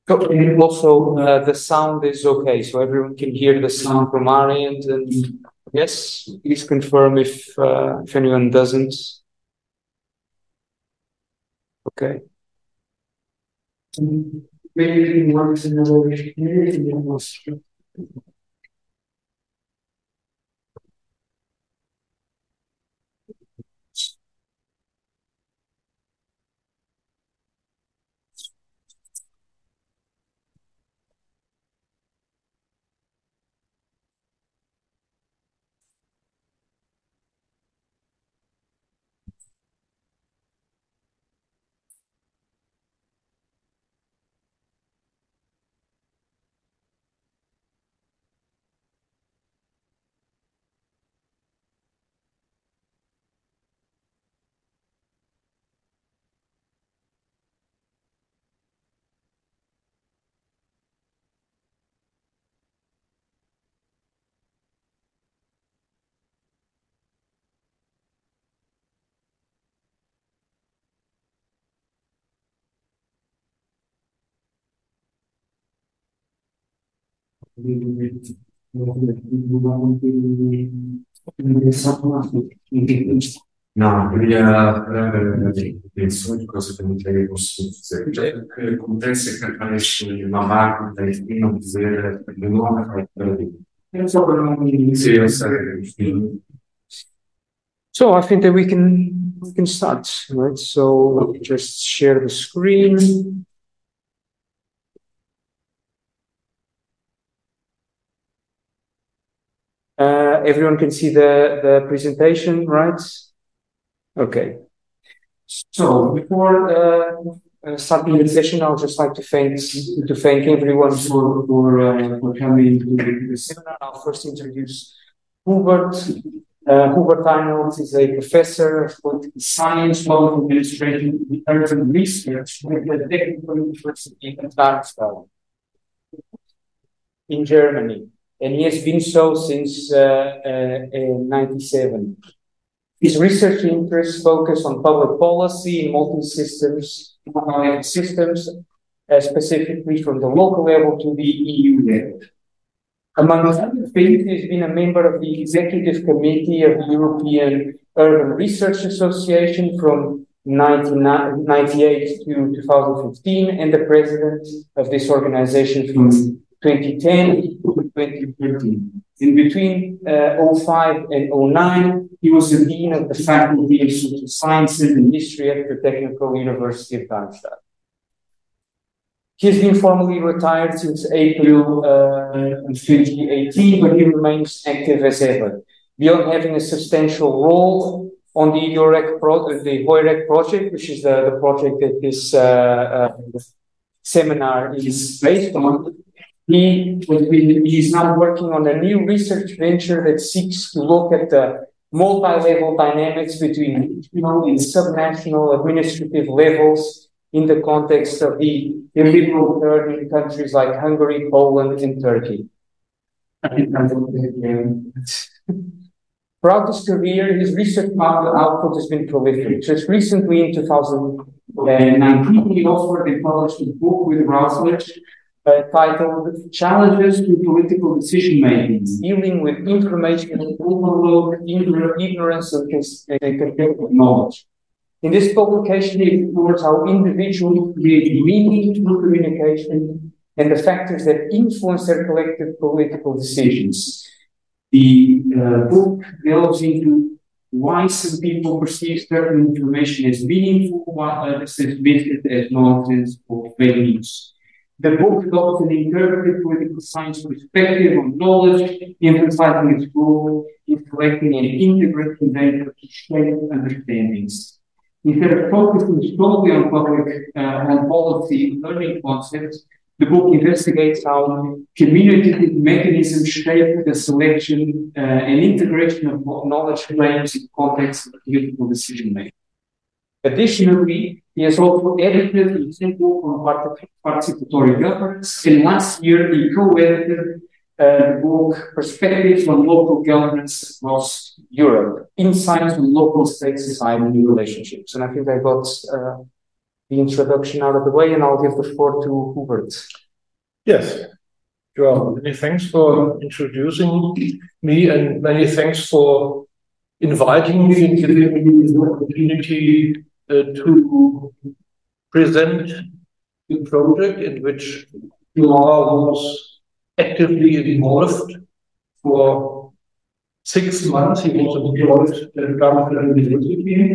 So, and also, the sound is okay, so everyone can hear the sound from our end. And yes, please confirm if anyone doesn't. Okay. Maybe works in another way. No, queria pensou di cosa comunque posso dizer. O que acontece é que aparece uma máquina e não dizer de novo. So I think that we can start, right? So just share the screen. Everyone can see the presentation, right? Okay. So before starting the session, I would just like to thank everyone for coming to the seminar. I'll first introduce Hubert. Hubert Heinelt is a professor of political science, public administration, and urban research at the Technical University in Darmstadt in Germany, and he has been so since 1997. His research interests focus on public policy in multi-systems, specifically from the local level to the EU level. Among other things, he has been a member of the Executive Committee of the European Urban Research Association from 1998 to 2015, and the president of this organization from 2010 to 2013. In between 2005 and 2009, he was the dean of the Faculty of Social Sciences and History at the Technical University of Darmstadt. He has been formally retired since April 2018, but he remains active as ever. Beyond having a substantial role on the HOIREC project, which is the project that this seminar is based on, he is now working on a new research venture that seeks to look at the multi-level dynamics between regional and subnational administrative levels in the context of the illiberal turn in countries like Hungary, Poland, and Turkey. Throughout his career, his research output has been prolific. Just recently, in 2019, he authored and published a book with Routledge titled Challenges to Political Decision Making, dealing with information overload, ignorance, and contempt of knowledge. In this publication, he explores how individuals create meaning through communication and the factors that influence their collective political decisions. The book delves into why some people perceive certain information as meaningful, while others dismiss it as nonsense or fake news. The book adopts an interpretive political science perspective on knowledge, emphasizing its role in collecting and integrating data to shape understandings. Instead of focusing solely on public policy and learning concepts, the book investigates how community mechanisms shape the selection and integration of knowledge claims in the context of political decision making. Additionally, he has also edited a simple on participatory governance, and last year he co-edited the book Perspectives on Local Governance Across Europe, Insights on Local State Society Relationships. And I think I got the introduction out of the way, and I'll give the floor to Hubert. Yes, João, many thanks for introducing me, and many thanks for inviting me and giving me the opportunity to present the project in which João was actively involved for 6 months. He was employed at Darmstadt University,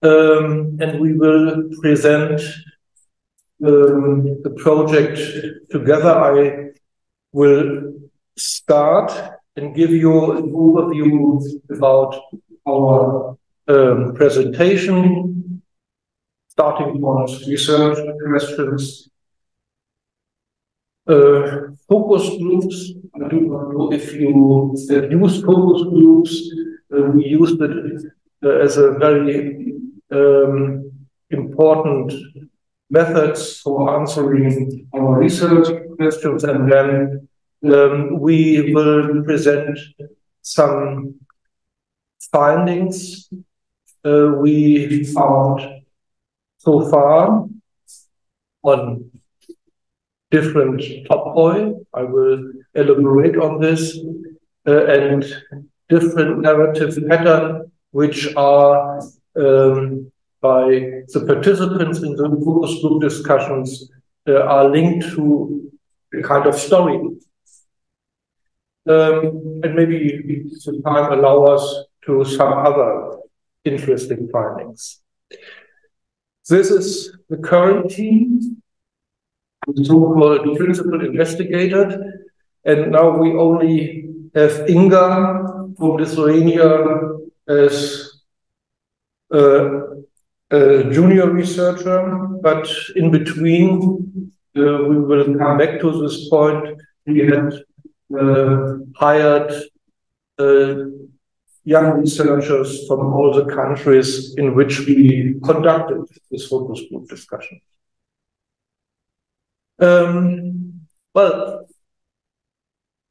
and we will present the project together. I will start and give you an overview about our presentation, starting from research questions, focus groups. I do not know if you use focus groups. We used it as a very important methods for answering our research questions, and then we will present some findings we found so far on different topoi. I will elaborate on this, and different narrative pattern which are by the participants in the focus group discussions are linked to a kind of story. And maybe the time allow us to some other interesting findings. This is the current team, the so-called principal investigator, and now we only have Inga from Lithuania as a junior researcher, but in between, we will come back to this point. We had hired young researchers from all the countries in which we conducted this focus group discussion. Well,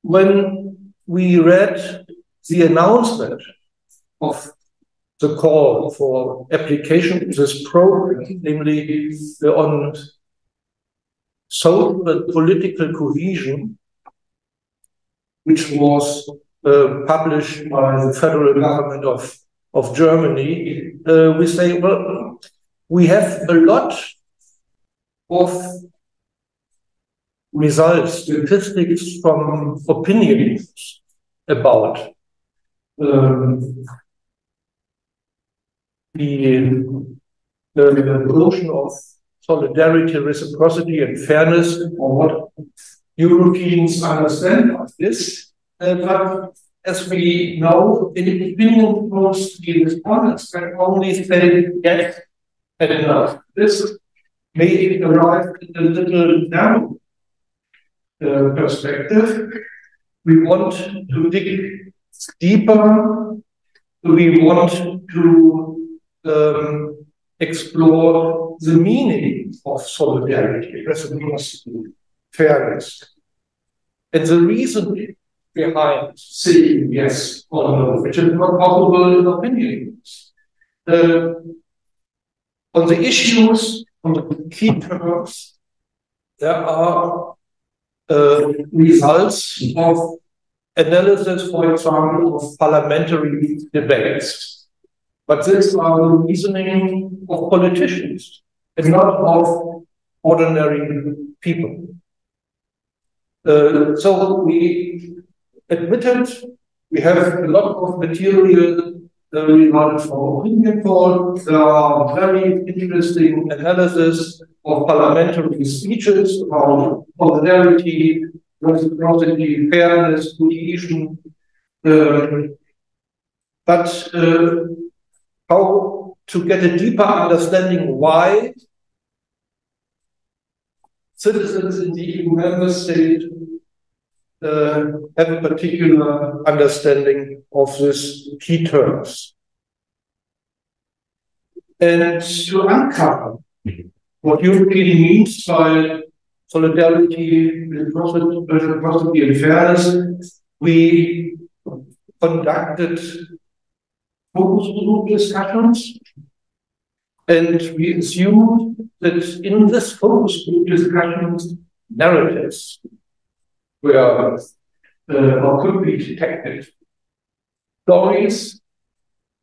when we read the announcement of the call for application of this program, namely on social and political cohesion, which was published by the federal government of Germany, we say, well, we have a lot of results, statistics from opinions about the notion of solidarity, reciprocity, and fairness, or what Europeans understand of this. But as we know, in opinion polls, the respondents can only say yes and no. This may arrive at a little narrow perspective. We want to dig deeper. We want to explore the meaning of solidarity, reciprocity, fairness, and the reason behind saying yes or no, which is not possible in opinions. On the issues, on the key terms, there are results of analysis, for example, of parliamentary debates. But these are the reasoning of politicians and not of ordinary people. So we admitted we have a lot of material results from opinion polls. There are very interesting analysis of parliamentary speeches about solidarity, reciprocity, fairness, cohesion. But how to get a deeper understanding why citizens in the EU member state have a particular understanding of these key terms. And to uncover what European means by solidarity, reciprocity, and fairness, we conducted focus group discussions And we assumed that in this focus group discussions, narratives were or could be detected. Stories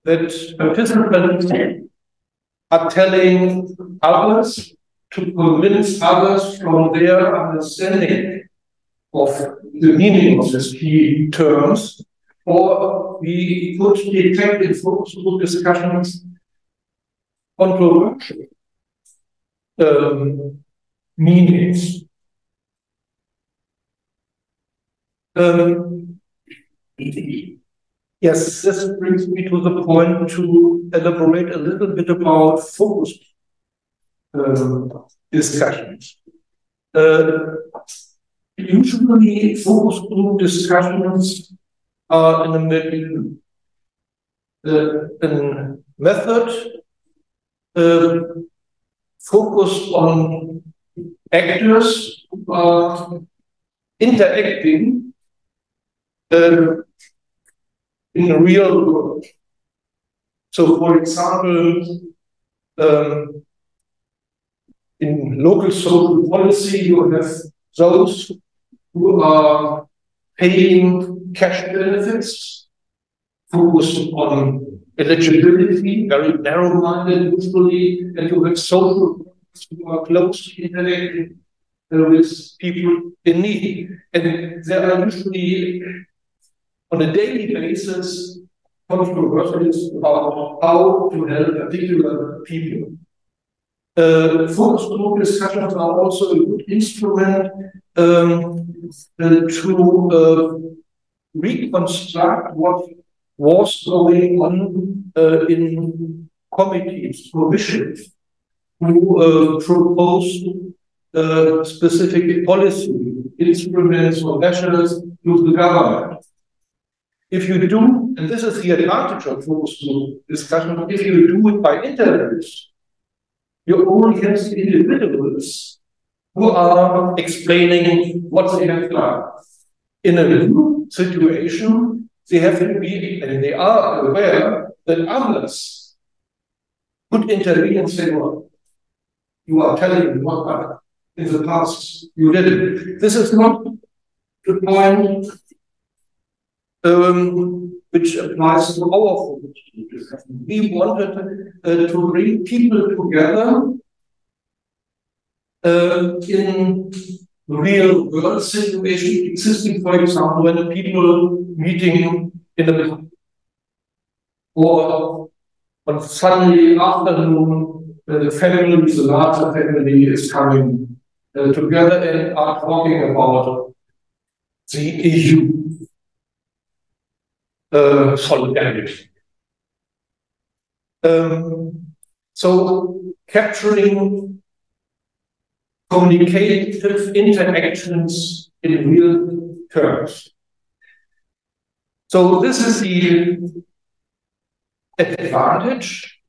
that participants are telling others to convince others from their understanding of the meaning of these key terms, or we could detect in focus group discussions controversial meanings. Yes, this brings me to the point to elaborate a little bit about focus discussions. Usually, focus group discussions are in a method focused on actors who are interacting in the real world. So, for example, in local social policy, you have those who are paying cash benefits, focused on eligibility, very narrow-minded usually, and you have social workers who are closely interacting with people in need. And there are usually, on a daily basis, controversies about how to help particular people. Focus group discussions are also a good instrument to reconstruct what was going on in committees, commissions, who proposed specific policy instruments or measures to the government. If you do, and this is the advantage of focus group discussion, if you do it by interviews, you only have the individuals who are explaining what they have done. In a group situation, they have to be, and they are aware that others could intervene and say, well, you are telling me what in the past you did. This is not the point which applies to our focus group discussion. We wanted to bring people together in real world situation existing, for example, when people meeting in a or on Sunday afternoon, the family, the larger family is coming together and are talking about the issue. Solidarity. So capturing communicative interactions in real terms. So this is the advantage,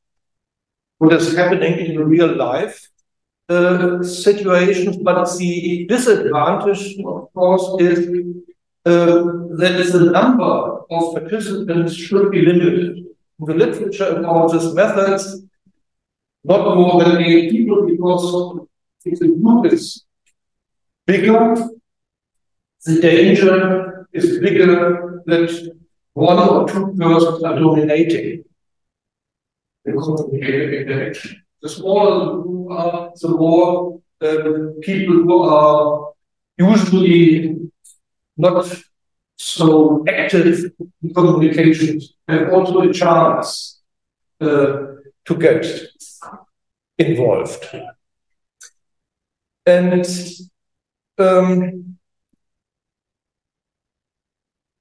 what is happening in real life situations, but the disadvantage, of course, is that the number of participants should be limited. In the literature about this method, not more than 8 people, because if the group is bigger, the danger is bigger that 1 or 2 persons are dominating the communicative interaction. The smaller the group are, the more people who are usually not so active in communications have also a chance to get involved. And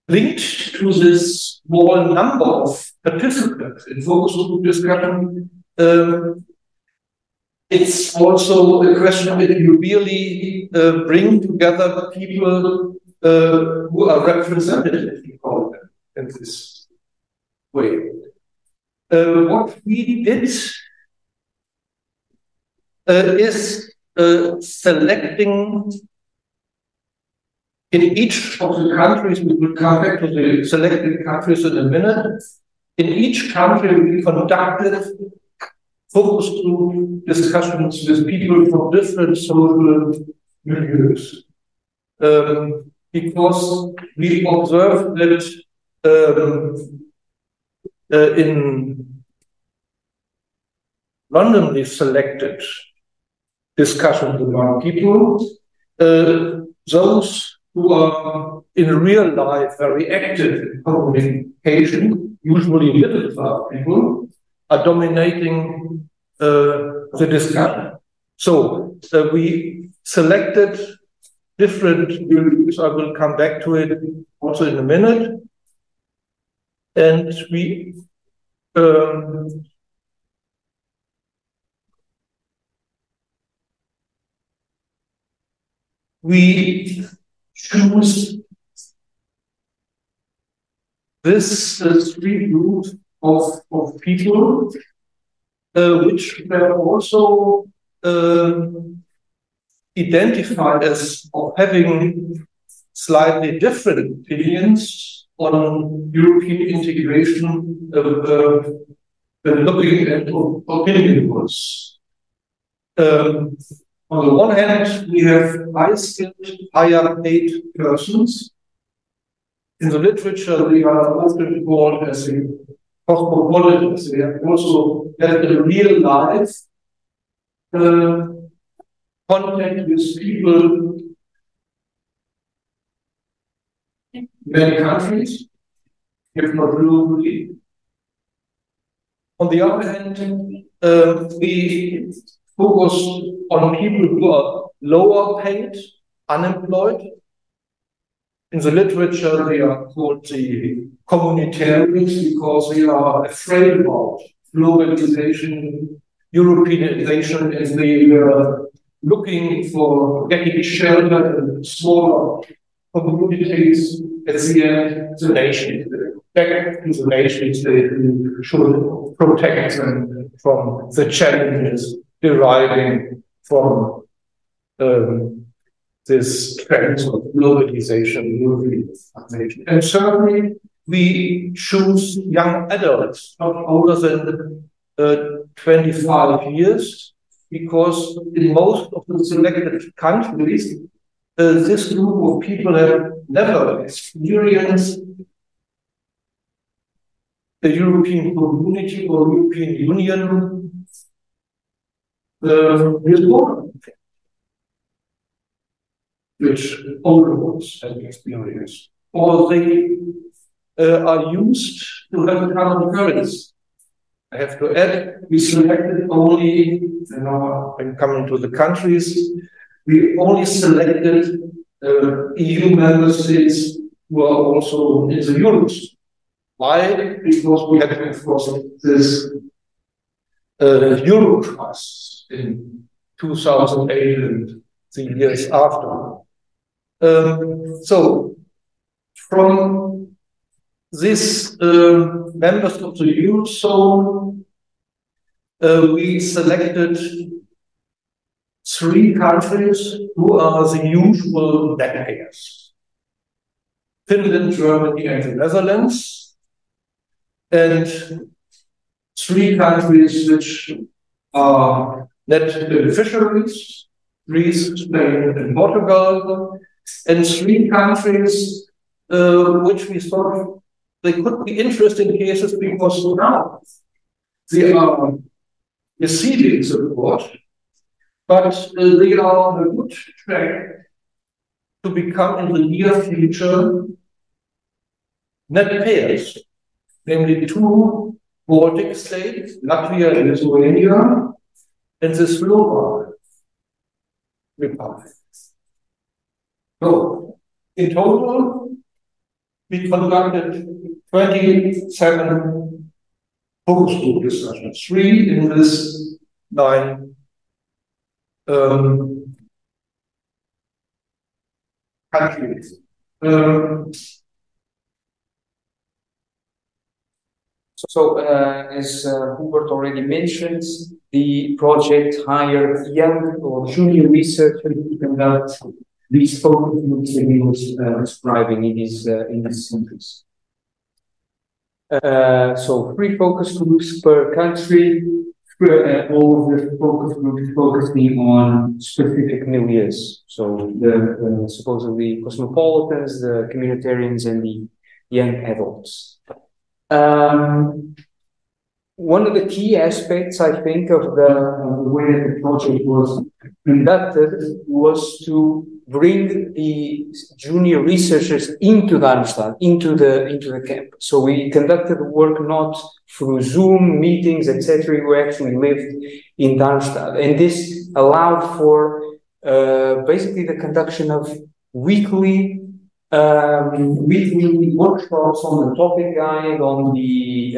linked to this small number of participants in focus group discussion, it's also a question that you really bring together people who are representative, we call them, in this way. What we did is selecting in each of the countries, we will come back to the selected countries in a minute. In each country, we conducted focus group discussions with people from different social milieux. Because we observed that in randomly selected discussions among people, those who are in real life very active in communication, usually middle-class people, are dominating the discussion. So we selected different groups. I will come back to it also in a minute. And we choose this three groups of people, which were also identified as having slightly different opinions on European integration, looking at opinion polls. On the one hand, we have high-skilled, higher-paid persons. In the literature, they are often called as cosmopolitans. They have also had a real life contact with people in many countries, if not globally. On the other hand, we focus on people who are lower paid, unemployed. In the literature, they are called the communitarians because they are afraid about globalization, Europeanization, and they were looking for getting shelter in smaller communities. At the end, the nation, back to the nations, they should protect them from the challenges deriving from this trend of globalization, Europeanization. And certainly, we choose young adults, not older than 25 years, because in most of the selected countries, this group of people have never experienced the European Community or European Union Lisbon, which older ones have experienced, or they are used to have a common currency. I have to add, we selected only, now I'm coming to the countries, we only selected EU member states who are also in the Eurozone. Why? Because we had, of course, this Euro crisis in 2008 and the years after. So, from these members of the Eurozone, we selected 3 countries who are the usual net payers: Finland, Germany, and the Netherlands, and 3 countries which are net beneficiaries: Greece, Spain, and Portugal, and 3 countries which we thought they could be interesting cases because now they are receiving support, but they are on a good track to become in the near future net payers, namely 2 Baltic states, Latvia and Lithuania, and the Slovak Republic. So, in total, we conducted 27 focus group discussions, 3 in this 9 countries. As Hubert already mentioned, the project hired young or junior researchers to conduct these focus groups that we were describing in these countries. So 3 focus groups per country, all of the focus groups focusing on specific milieus. So the supposedly cosmopolitans, the communitarians, and the young adults. One of the key aspects, I think, of the way that the project was conducted was to bring the junior researchers into Darmstadt, into the campus. So we conducted the work not through Zoom meetings, etc. We actually lived in Darmstadt, and this allowed for basically the conduction of weekly workshops on the topic guide, on the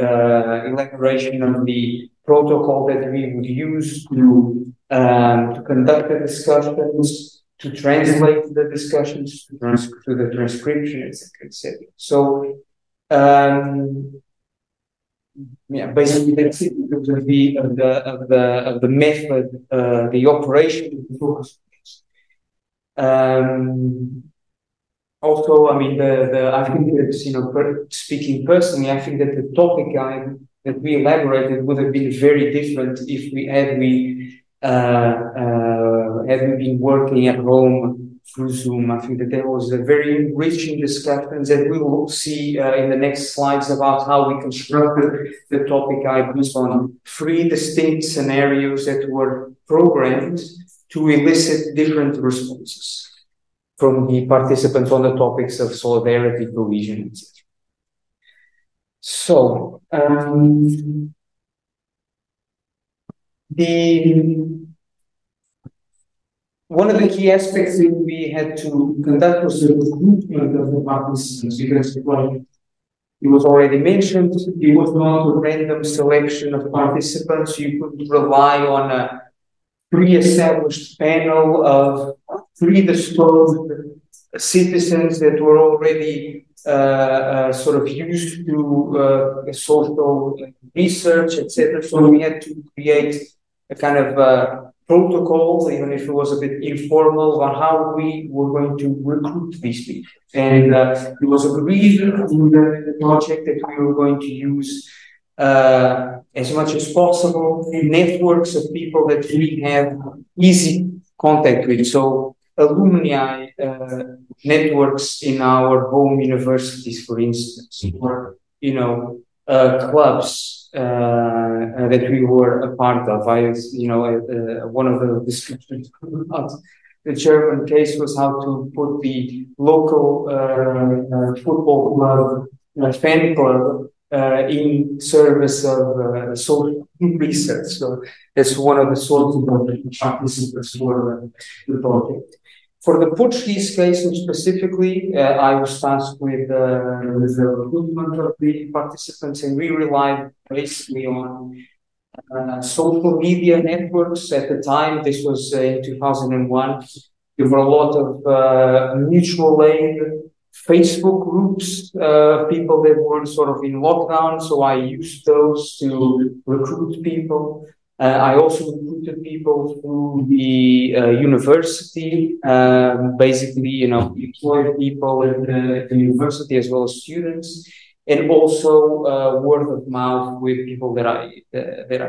elaboration of the protocol that we would use to conduct the discussions, to translate the discussions to the transcription, etc. So, yeah, basically that's it because of the method, the operation, the focus. Also, I mean, I think that, speaking personally, I think that the topic guide that we elaborated would have been very different if we had been working at home through Zoom. I think that there was a very enriching discussions, and we will see in the next slides about how we constructed the topic guide based on 3 distinct scenarios that were programmed to elicit different responses from the participants on the topics of solidarity, cohesion, etc. So, one of the key aspects that we had to conduct was the recruitment of the participants, because it was already mentioned, it was not a random selection of participants. You could rely on a pre-established panel of predisposed citizens that were already sort of used to social research, etc. So we had to create a kind of protocol, even if it was a bit informal, on how we were going to recruit these people. And it was agreed in the project that we were going to use as much as possible networks of people that we have easy contact with. So alumni networks in our home universities, for instance, or clubs that we were a part of. One of the descriptions about the German case was how to put the local football club, fan club, in service of social research. So that's one of the sources of the participants for the project. For the Portuguese case specifically, I was tasked with the recruitment of the participants, and we relied basically on social media networks. At the time, this was in 2001, there were a lot of mutual aid Facebook groups, people that were sort of in lockdown, so I used those to recruit people. I also recruited people through the university, basically, employed people at the university as well as students, and also word of mouth with people that I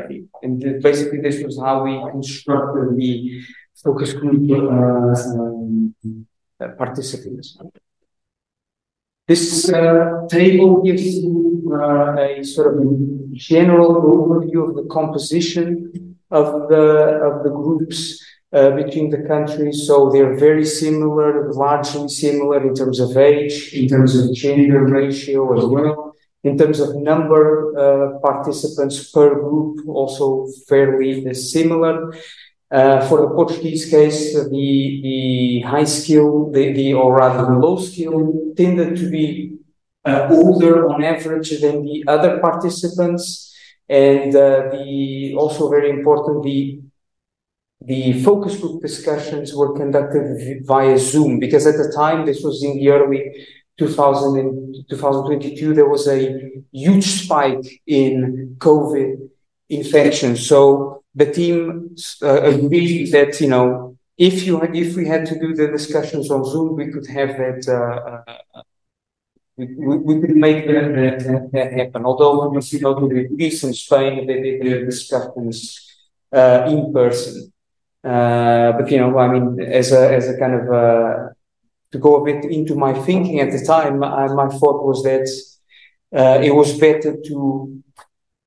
knew. And basically, this was how we constructed the focus group participants. This table gives you a sort of general overview of the composition of the groups between the countries. So they're very similar, largely similar in terms of age, in terms of gender ratio as well. In terms of number of participants per group, also fairly similar. For the Portuguese case, the high skill, or rather the low skill, tended to be older on average than the other participants, and also very important, the focus group discussions were conducted via Zoom, because at the time, this was in the early 2022, there was a huge spike in COVID infections. So the team agreed that, if we had to do the discussions on Zoom, we could have that, we could make that happen. Although, in Greece and Spain, they did their discussions in person. But you know, I mean, as a kind of to go a bit into my thinking at the time, my thought was that it was better to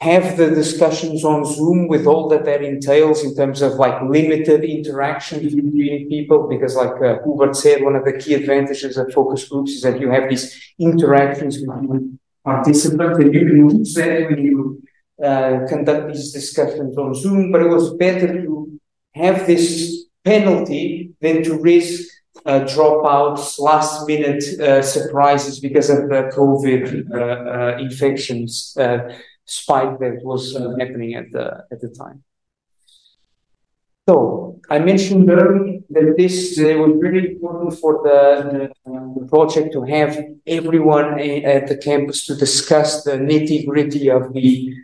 have the discussions on Zoom with all that entails in terms of like limited interaction between people, because like Hubert said, one of the key advantages of focus groups is that you have these interactions with participants, and you can use that when you conduct these discussions on Zoom. But it was better to have this penalty than to risk dropouts, last minute surprises because of the COVID infections spike that was happening at the time. So I mentioned earlier that it was really important for the project to have everyone at the campus to discuss the nitty-gritty of the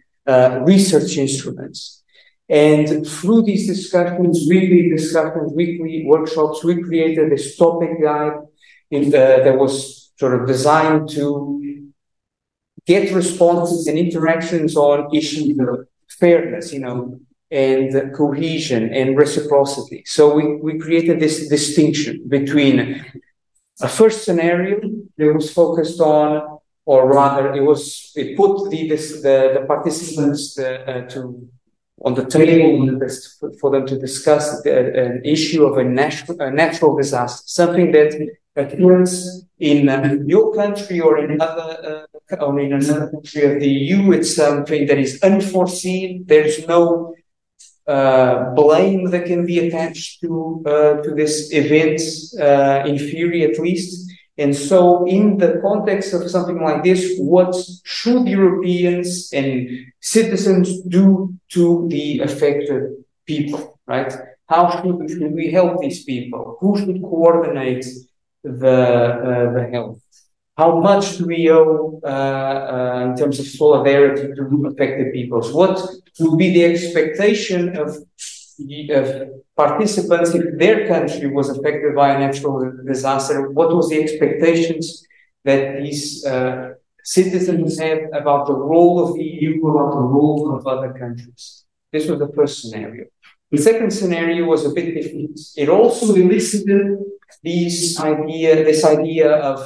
research instruments. And through these discussions, weekly workshops, we created this topic guide that was sort of designed to get responses and interactions on issues of fairness, you know, and cohesion and reciprocity. So we created this distinction between a first scenario that was focused on, or rather, it put the participants on the table for them to discuss an issue of a natural disaster, something that occurs in your country or in another country of the EU. It's something that is unforeseen. There's no blame that can be attached to this event, in theory at least. And so in the context of something like this, what should Europeans and citizens do to the affected people, right? How should we help these people? Who should coordinate the help? How much do we owe in terms of solidarity to affected peoples? What would be the expectation of participants if their country was affected by a natural disaster? What was the expectations that these citizens had about the role of the EU, about the role of other countries? This was the first scenario. The second scenario was a bit different. It also elicited this idea of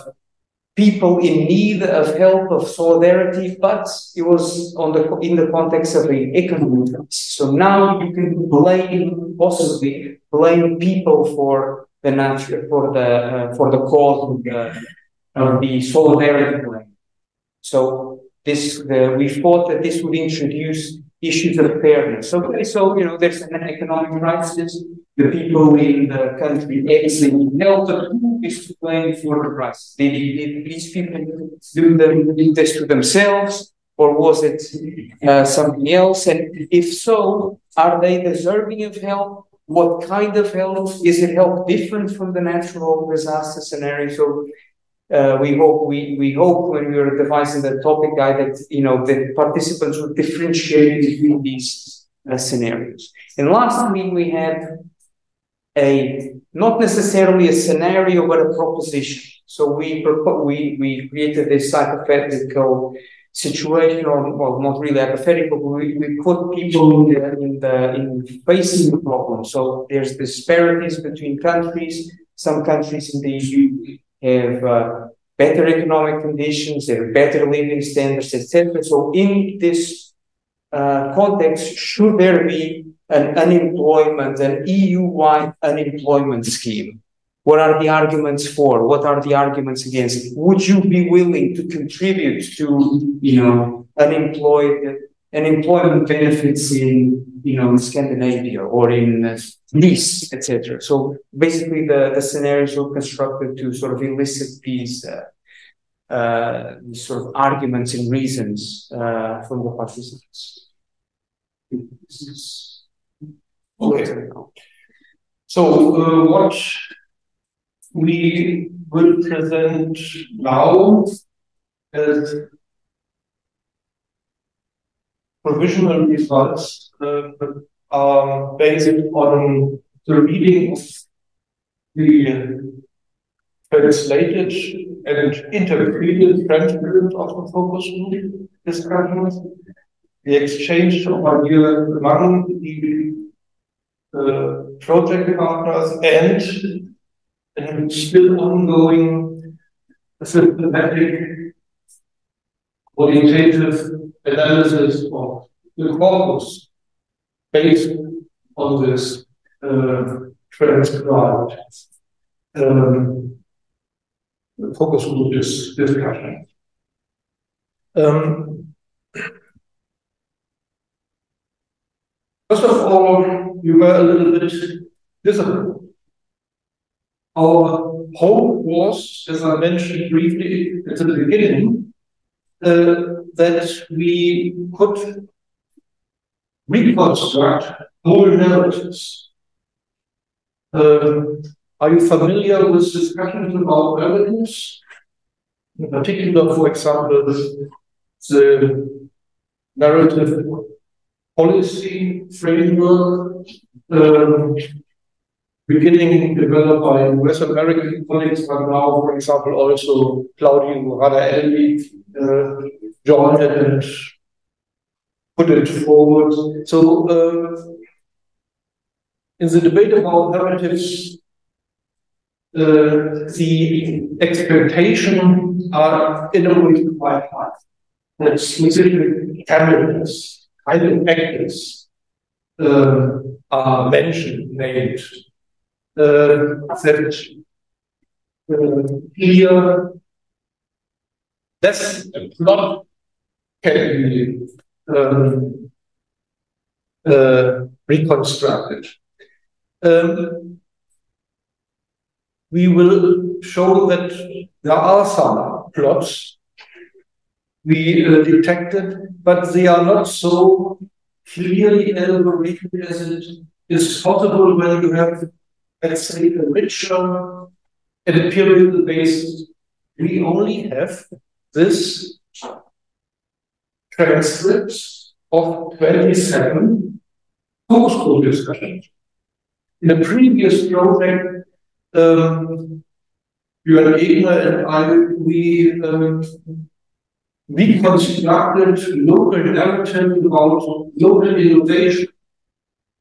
people in need of help, of solidarity, but it was in the context of an economic crisis. So now you can possibly blame people for the cause of the solidarity blame. So we thought that this would introduce issues of fairness. Okay, so you know there's an economic crisis. The people in the country X need help, but who is to blame for the crisis? Did these people do this to themselves, or was it something else? And if so, are they deserving of help? What kind of help? Is it help different from the natural disaster scenario? So we hope when we were devising the topic guide that the participants would differentiate between these scenarios. And lastly, we had not necessarily a scenario, but a proposition. So we created this hypothetical situation, or well, not really hypothetical, but we put people in facing the problem. So there's disparities between countries. Some countries in the EU have better economic conditions, they have better living standards, etc. So in this context, should there be an EU-wide unemployment scheme? What are the arguments for? What are the arguments against? Would you be willing to contribute to, unemployment benefits in, Scandinavia or in Greece, etc.? So basically, the scenarios were constructed to sort of elicit these sort of arguments and reasons from the participants. Okay. So what we will present now as provisional results are based on the reading of the translated and interpreted transcript of the focus group discussions, the exchange of ideas among the project partners and still ongoing systematic qualitative analysis of the corpus based on this transcribed focus group discussion. First of all, we were a little bit disappointed. Our hope was, as I mentioned briefly at the beginning, that we could reconstruct whole narratives. Are you familiar with discussions about narratives? In particular, for example, the narrative policy framework beginning developed by US American colleagues, but now, for example, also Claudio Radaelli joined it and put it forward. So, in the debate about narratives, the expectations are in a way quite high. That specific candidates, kind of actors are mentioned, named. That here, that's a plot can be reconstructed. We will show that there are some plots we detected, but they are not so clearly elaborated as it is possible when you have, let's say, a richer empirical basis. We only have this transcripts of 27 focus group discussions. In the previous project, Björn Egner and I, we reconstructed local narrative about local innovation,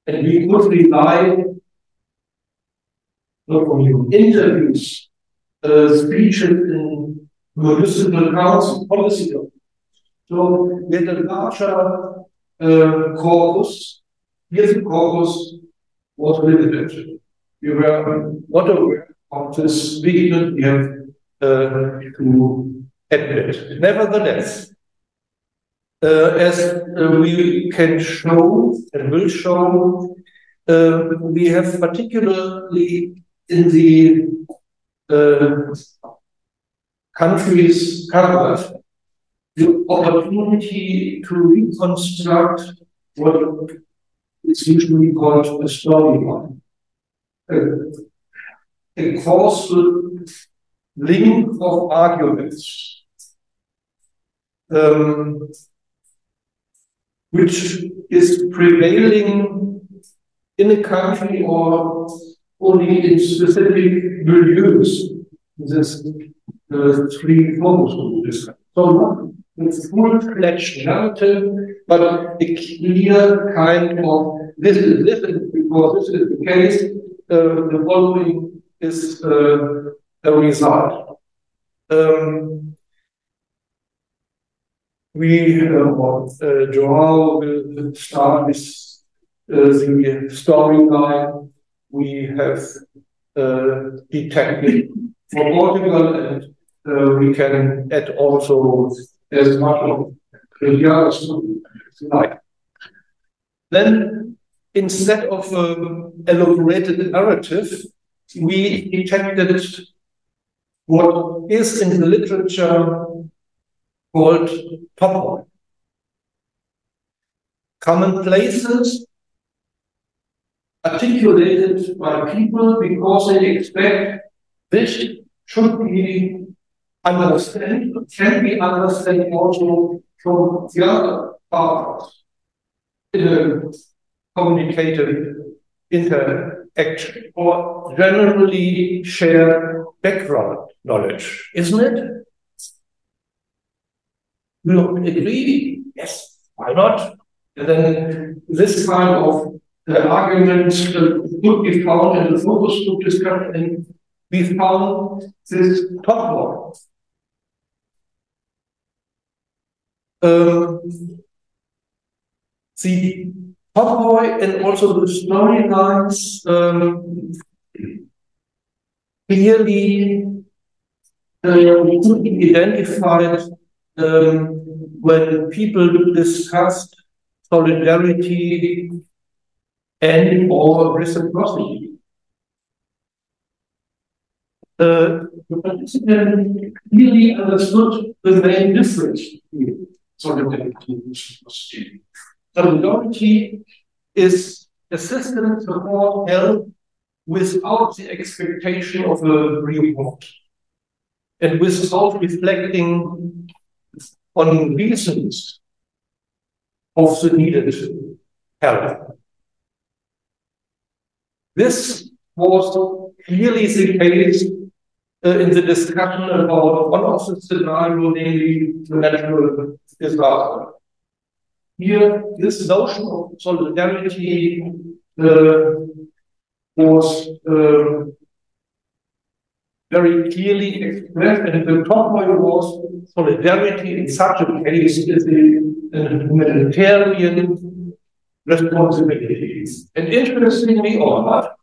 and we could rely not only on interviews, speeches in municipal council, policy documents. So we had a larger corpus. Here the corpus was limited. We were not aware of this weakness we have to admit. Nevertheless, as we can show and will show, we have particularly in the countries covered the opportunity to reconstruct what is usually called a storyline. A causal link of arguments, which is prevailing in a country or only in specific milieus. This three focus groups. So it's full-fledged narrative, but a clear kind of this is different because this is the case. The following is a result. João will start with the storyline we have detected for Portugal, and we can add also as much of the others like. Then, instead of elaborated narrative, we detected what is in the literature called top-line. Commonplaces articulated by people because they expect this should be understood, can be understood also from the other partners in a communicative interaction, or generally share background knowledge, isn't it? You agree? Yes, why not? And then this kind of arguments could be found in the focus group discussion, and we found this top one. The top boy and also the storylines clearly could be identified when people discussed solidarity and or reciprocity. The participant clearly understood the main difference between solidarity and reciprocity. Solidarity is assistance, support, help without the expectation of a reward and without reflecting on reasons of the needed help. This was clearly the case in the discussion about one of the scenarios, namely the natural disaster. Here, this notion of solidarity was very clearly expressed, and the top point was solidarity in such a case is a humanitarian responsibility. And interestingly or not,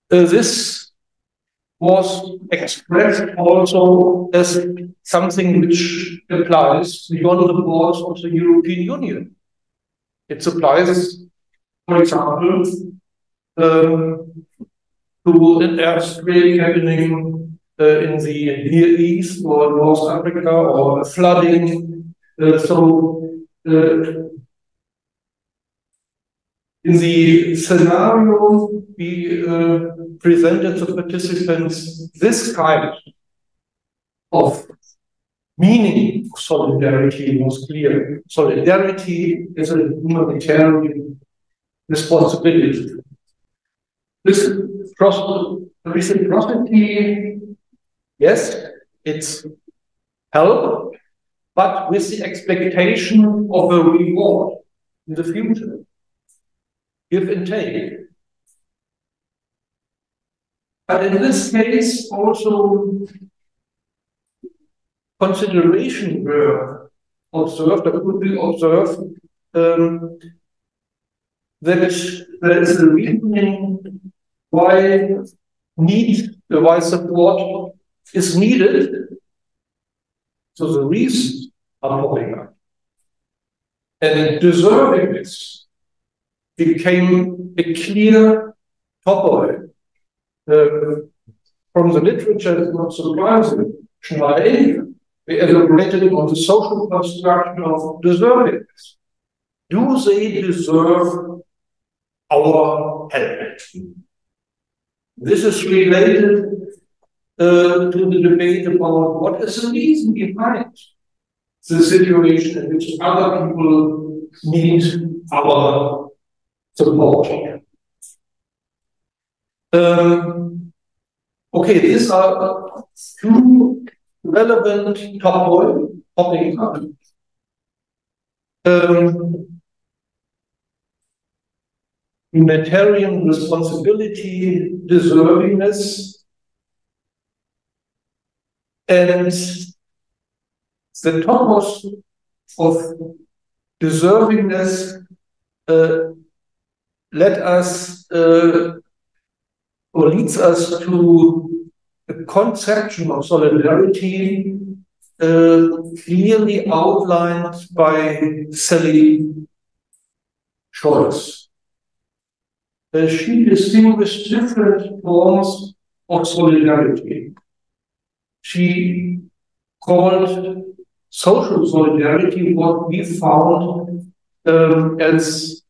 this was expressed also as something which applies beyond the borders of the European Union. It applies, for example, to an earthquake happening in the Near East or North Africa, or flooding. In the scenario, we presented the participants this kind of meaning of solidarity was clear. Solidarity is a humanitarian responsibility. This reciprocity, yes, it's help, but with the expectation of a reward in the future. Give and take. But in this case, also consideration were observed, or could be observed, that there is a reasoning why support is needed. So the reasons are popping up. And deserving this became a clear topic. From the literature, it's not surprising. We elaborated on the social construction of deserving. Do they deserve our help? This is related to the debate about what is the reason behind the situation in which other people need our support. Okay, these are two relevant topics. Humanitarian responsibility, deservingness, and the topos of deservingness leads us to a conception of solidarity clearly outlined by Sally Scholz. She distinguished different forms of solidarity. She called social solidarity what we found as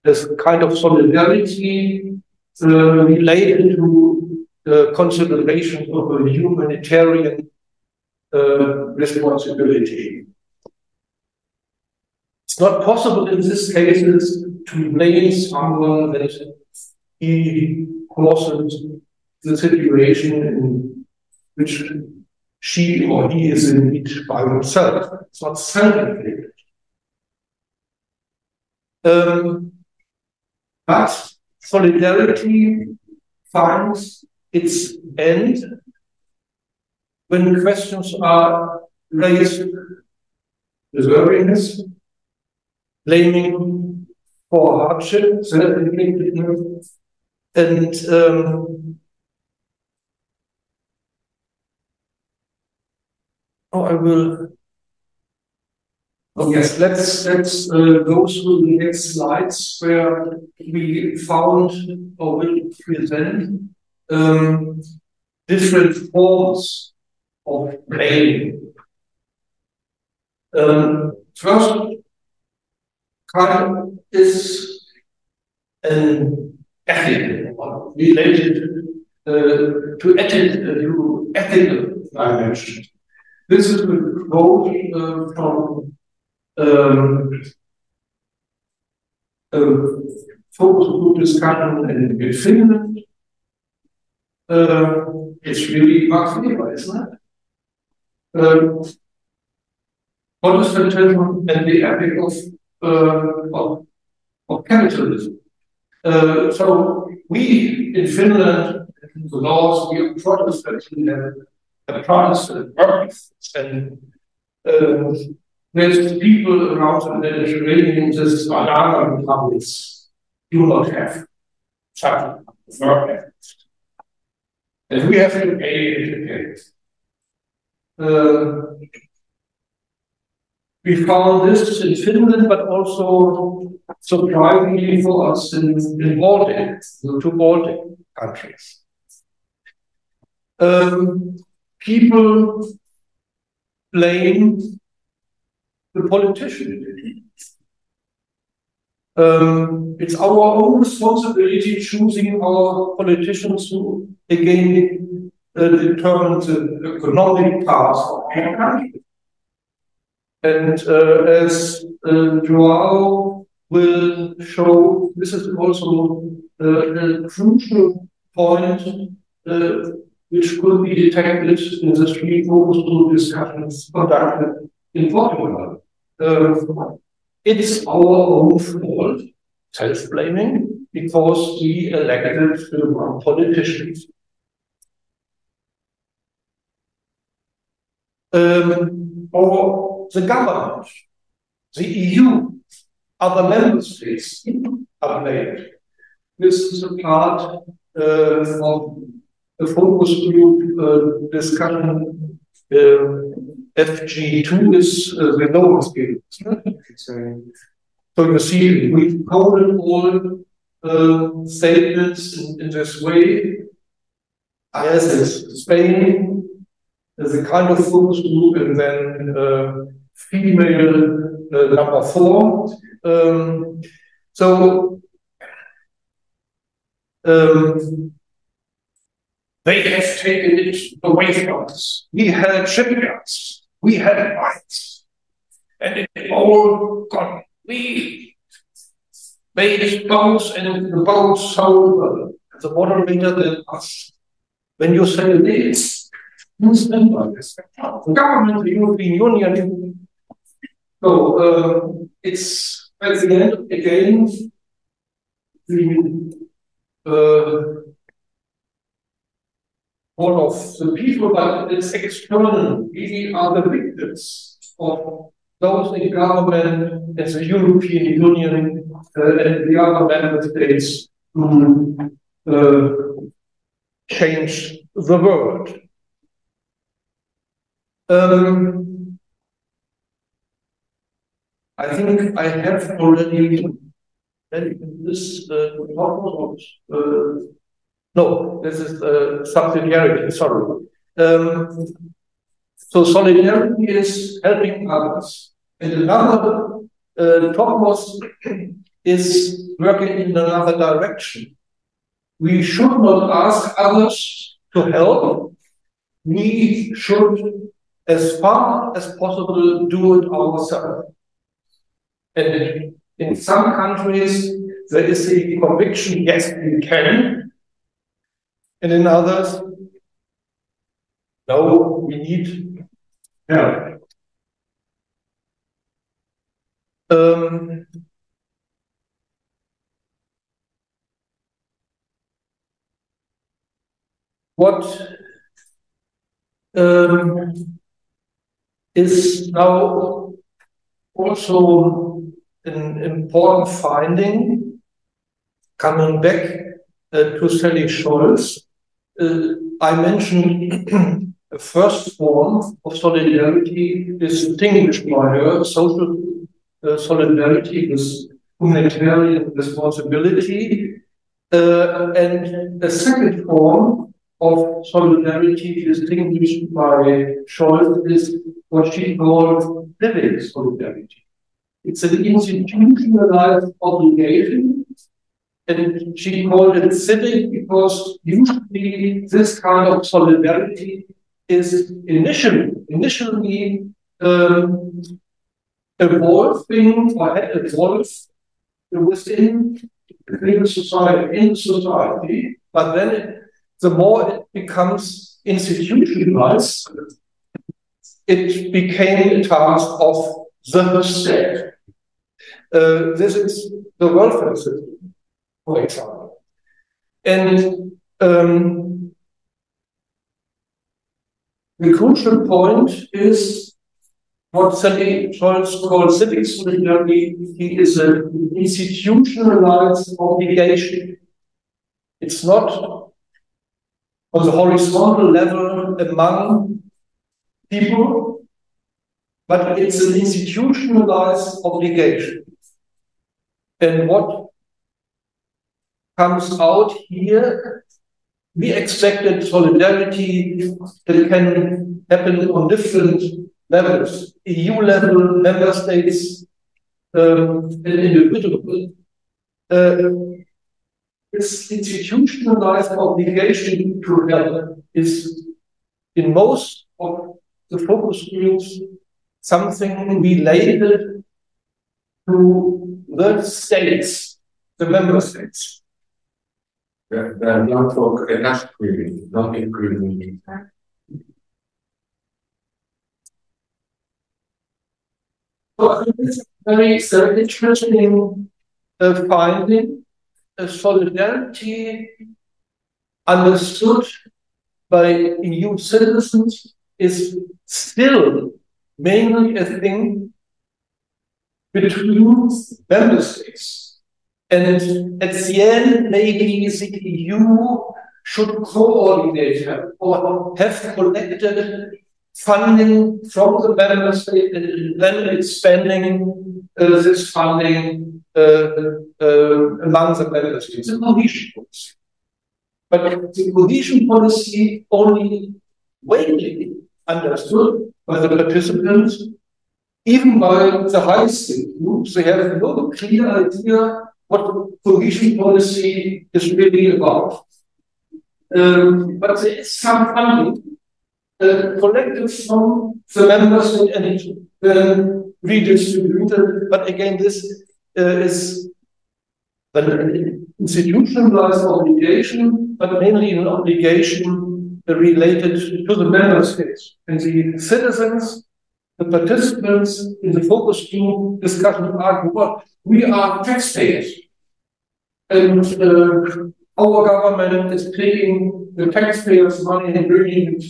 a kind of solidarity related to consideration of a humanitarian responsibility. It's not possible in these cases to blame someone that he causes the situation in which she or he is in need by himself. It's not self-inflicted. But solidarity finds its end when questions are raised with worthiness, blaming for hardship, and I will. Oh yes, let's go through the next slides where we found or will present different forms of blaming. First kind is an ethical one, related to ethical dimension. This is a quote from focus group discussion in Finland. It's really not clear, isn't it? Protestantism and the ethic of capitalism. So we in Finland, the laws, we are Protestant, we have Protestant birth, and there's people around the Mediterranean, this banana republics do not have such work ethics. And we have to pay it. We found this in Finland, but also surprisingly for us in Baltic, the two Baltic countries. People blame the politician. It's our own responsibility choosing our politicians who again determine the economic path of our country. And as João will show, this is also a crucial point which could be detected in the three focus group discussions conducted in Portugal. It's our own fault, self-blaming, because we elected the wrong politicians. Or the government, the EU, other member states are blamed. This is a part of the focus group discussion. FG2 is the lowest scale. So you see, we coded all statements in this way. As is Spain, there's a kind of focus group, and then female number 4. So they have taken it away from us. We had shipyards, we had rights, and it all gone. We made boats, and the boats sold the moderator than us. When you say this, the government, the European Union. So it's at the end again all of the people, but it's external. We are the victims of those in government, as the European Union and the other member states who changed the world. I think I have already this no, this is subsidiarity, sorry. So solidarity is helping others. And another topmost is working in another direction. We should not ask others to help. We should, as far as possible, do it ourselves. And in some countries, there is a conviction, yes, we can. And in others, no, we need help. what is now also an important finding, coming back to Sally Scholz. I mentioned the first form of solidarity is distinguished by her, social solidarity is humanitarian responsibility, and the second form of solidarity distinguished by Scholz is what she called civic solidarity. It's an institutionalized obligation, and she called it civic because usually this kind of solidarity is initially evolving or had evolved within society, but then the more it becomes institutionalized, it became a task of the state. This is the welfare system, for example. And the crucial point is what Sally Scholz calls civic solidarity. It is an institutionalized obligation. It's not on the horizontal level among people, but it's an institutionalized obligation. And what comes out here, we expected solidarity that can happen on different levels, EU level, member states, and individual. This institutionalized obligation to help is, in most of the focus groups, something related to the states, the member states. Not for enough agreement, not agreement. So it's very interesting finding. Solidarity understood by EU citizens is still mainly a thing between member states. And at the end, maybe the EU should coordinate or have collected funding from the member state and then expanding this funding among the member states. The cohesion policy. But the cohesion policy only vaguely understood by the participants, even by the highest groups. They have no clear idea what cohesion policy is really about. But there is some funding collected from the members and redistributed. But again, this is an institutionalized obligation, but mainly an obligation related to the member states. And the citizens, the participants in the focus group discussion argue, well, we are taxpayers. And our government is taking the taxpayers' money and bringing it,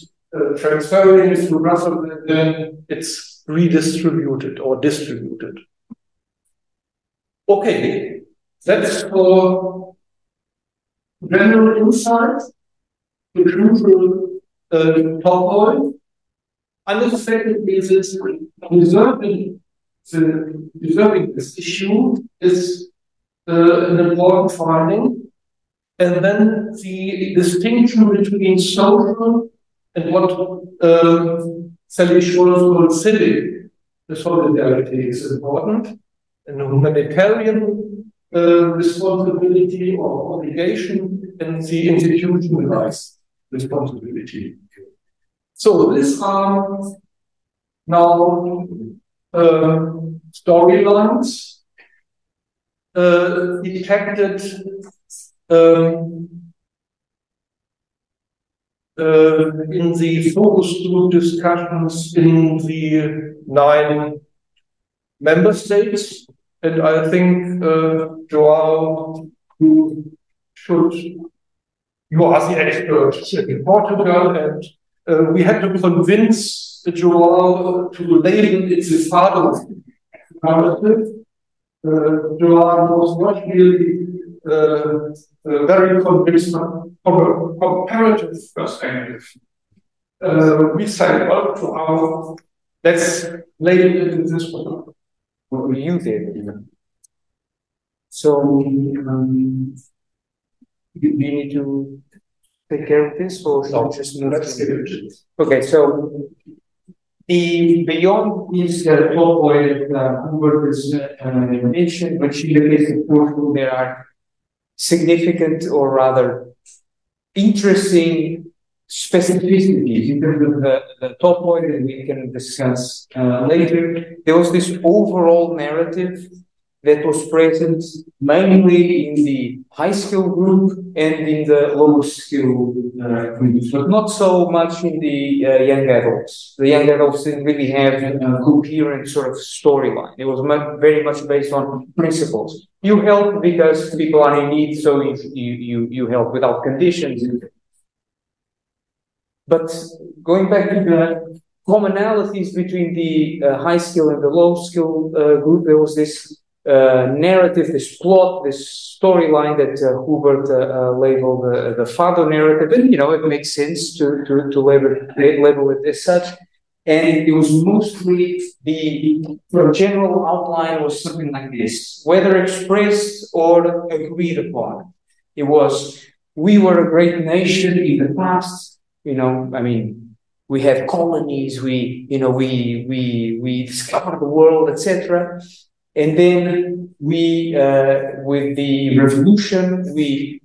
transferring it to Brussels, and then it's redistributed or distributed. Okay, that's for general insight. The crucial top point. Unexpectedly, reserving this issue is an important finding. And then the distinction between social and what Sally Scholz called civic solidarity is important. And humanitarian responsibility or obligation and the institutionalized responsibility. So these are now storylines detected in the focus group discussions in the 9 member states. And I think, João, you should you are the expert in Portugal, and we had to convince João to label it the father of narrative. João was not really very convinced from a comparative perspective. We said, well, let's label it in this way. What you did. So, you need to take care of this, or should we just move to? Okay, so beyond this top point that Hubert has mentioned, which in the case of Portugal, there are significant, or rather interesting specificities in terms of the top point that we can discuss later. There was this overall narrative that was present mainly in the high skill group and in the lower skill groups, but not so much in the young adults. The young adults didn't really have a coherent sort of storyline. It was very much based on principles. You help because people are in need, so you help without conditions. But going back to the commonalities between the high skill and the low skill group, there was this narrative, this plot, this storyline that Hubert labeled the father narrative, and it makes sense to label it as such. And it was mostly the general outline was something like this, whether expressed or agreed upon. It was, we were a great nation in the past. We had colonies, we discovered the world, etc. And then we, with the revolution, we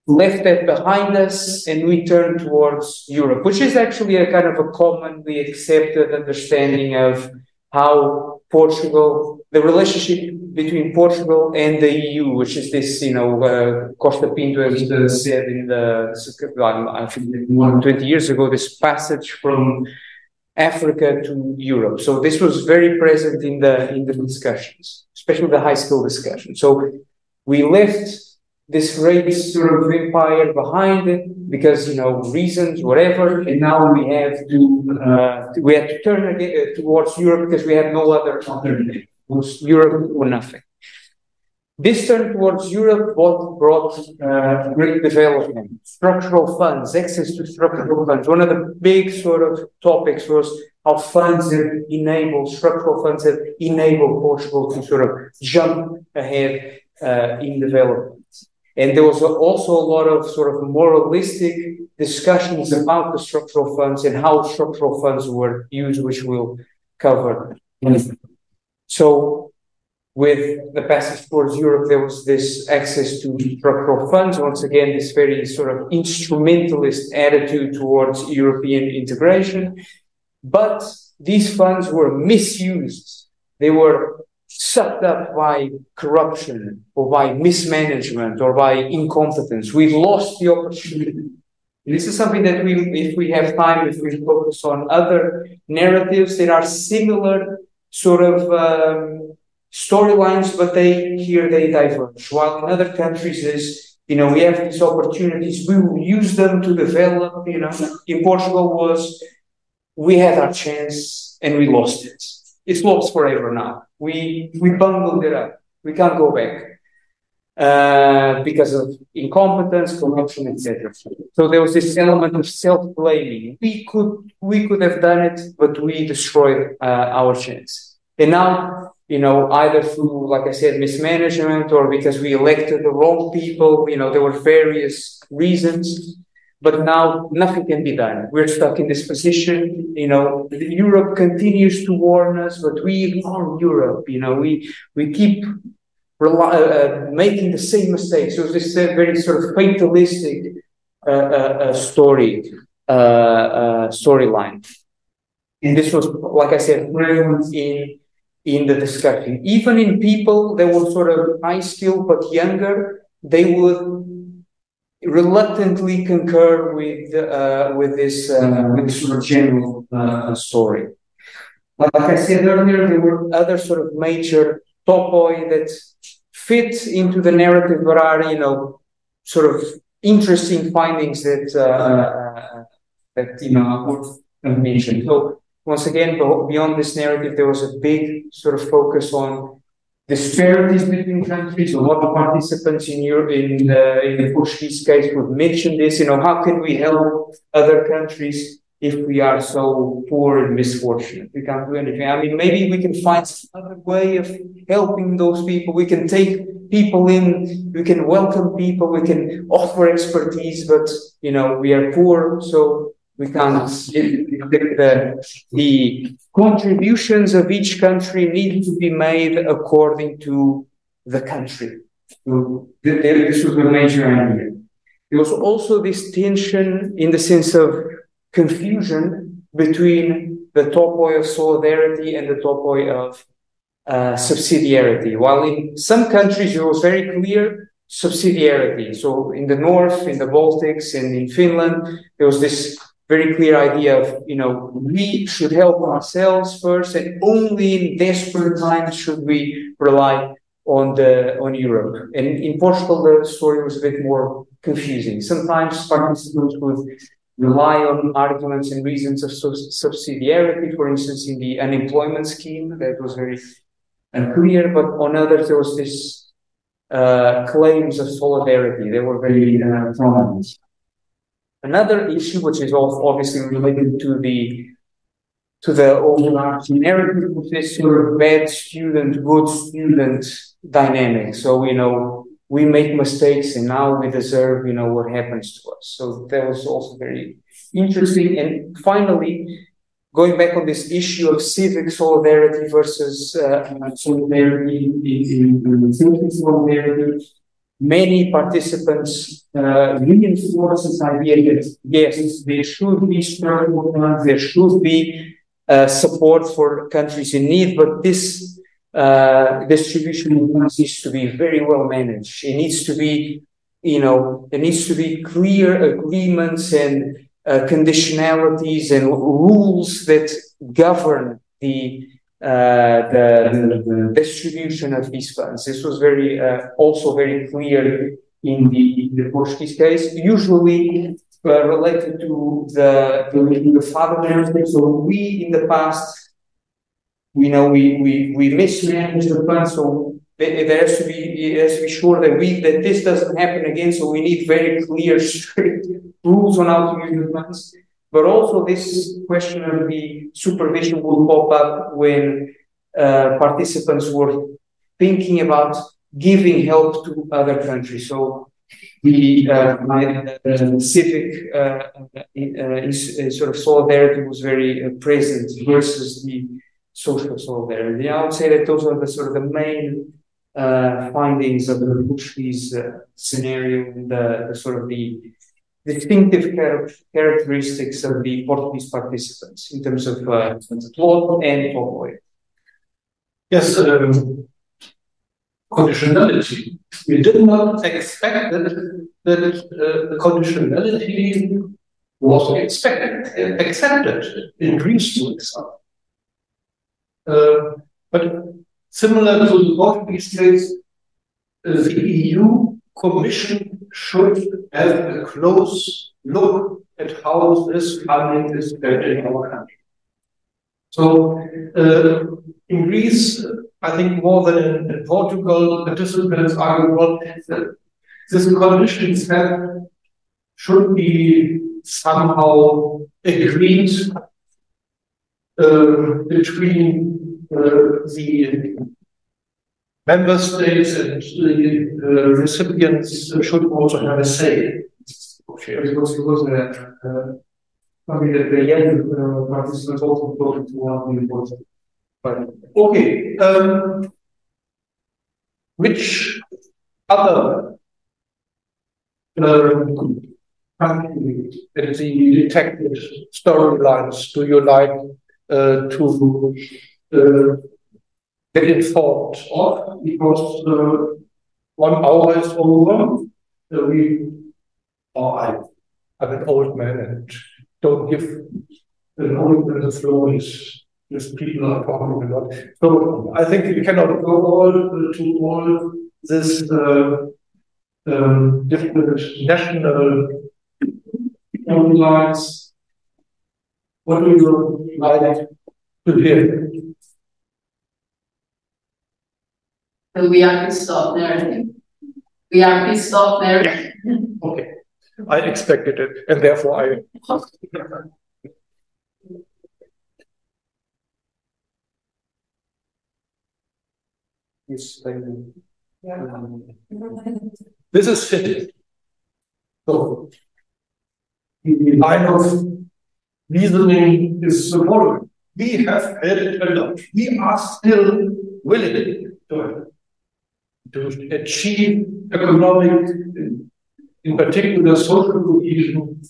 left that behind us and we turned towards Europe, which is actually a kind of a commonly accepted understanding of how Portugal, the relationship between Portugal and the EU, which is this, Costa Pinto has said in I think more than 20 years ago, this passage from Africa to Europe. So this was very present in the discussions, especially the high school discussion. So we left this great sort of empire behind it because reasons, whatever, and now we have to turn again towards Europe because we have no other alternative. It was Europe or nothing. This turn towards Europe brought great development, structural funds, access to structural funds. One of the big sort of topics was how structural funds have enabled Portugal to sort of jump ahead in development. And there was also a lot of sort of moralistic discussions about the structural funds and how structural funds were used, which we'll cover. So, with the passage towards Europe, there was this access to structural funds. Once again, this very sort of instrumentalist attitude towards European integration. But these funds were misused. They were sucked up by corruption or by mismanagement or by incompetence. We've lost the opportunity. This is something that if we have time, if we focus on other narratives that are similar sort of storylines, but they diverge. While in other countries we have these opportunities, we will use them to develop. In Portugal we had our chance and we lost it. It's lost forever now. We bungled it up. We can't go back because of incompetence, corruption, etc. So there was this element of self-blaming. We could have done it, but we destroyed our chance. And now, either through, like I said, mismanagement or because we elected the wrong people, there were various reasons. But now nothing can be done. We're stuck in this position. Europe continues to warn us, but we ignore Europe. We keep making the same mistakes. So this very sort of fatalistic storyline. And this was, like I said, prevalent in the discussion. Even in people that were sort of high skill but younger, they would reluctantly concur with this sort of general story. Like I said earlier, there were other sort of major topoi that fit into the narrative but are, sort of interesting findings that are worth mentioning. So once again, beyond this narrative, there was a big sort of focus on disparities between countries. A lot of participants in Europe, in the Portuguese case, would mention this. How can we help other countries if we are so poor and misfortunate? We can't do anything. I mean, maybe we can find some other way of helping those people. We can take people in, we can welcome people, we can offer expertise, but, we are poor, so we can't. The contributions of each country need to be made according to the country. So this was a major idea. There was also this tension in the sense of confusion between the topoi of solidarity and the topoi of subsidiarity. While in some countries it was very clear subsidiarity. So in the north, in the Baltics, and in Finland, there was this very clear idea of, we should help ourselves first, and only in desperate times should we rely on Europe. And in Portugal, the story was a bit more confusing. Sometimes participants would rely on arguments and reasons of subsidiarity, for instance, in the unemployment scheme, that was very unclear, but on others there was this claims of solidarity. They were very prominent. Another issue, which is obviously related to the overarching narrative, was this sort of bad student, good student dynamic. So, we make mistakes and now we deserve, what happens to us. So that was also very interesting. And finally, going back on this issue of civic solidarity versus solidarity in civic solidarity, many participants reinforce this idea that, yes, there should be structural funds, there should be support for countries in need, but this distribution of funds needs to be very well managed. It needs to be, there needs to be clear agreements and conditionalities and rules that govern the distribution of these funds. This was also very clear in the Portuguese case, usually related to the father narrative. So we in the past, we mismanaged the funds, so it has to be sure that this doesn't happen again. So we need very clear, strict rules on how to use the funds. But also this question of the supervision will pop up when participants were thinking about giving help to other countries. So the civic sort of solidarity was very present versus the social solidarity. I would say that those are the sort of the main findings of the Portuguese scenario, the sort of the distinctive characteristics of the Portuguese participants in terms of plot and topoi. Yes, conditionality. We did not expect that the conditionality was accepted in Greece, for example. But similar to the Portuguese case, the EU Commission should have a close look at how this funding is spent in our country. So in Greece, I think more than in Portugal, participants argue, well, these conditions should be somehow agreed between the member states and the recipients should also have a say. Because it was something that the young participants also thought it was important. But okay, which other country in the detected storylines do you like to get informed of? Because 1 hour is over. I'm an old man and don't give an old man the floor. These people are talking a lot. So I think we cannot go to all this different national lines. What do you like to hear? So we are pissed off narrative. We are pissed off narrative. Okay, I expected it, and therefore I. This is fitting. So, the line of reasoning is the following. We have had it a lot. We are still willing to achieve economic, in particular social cohesion,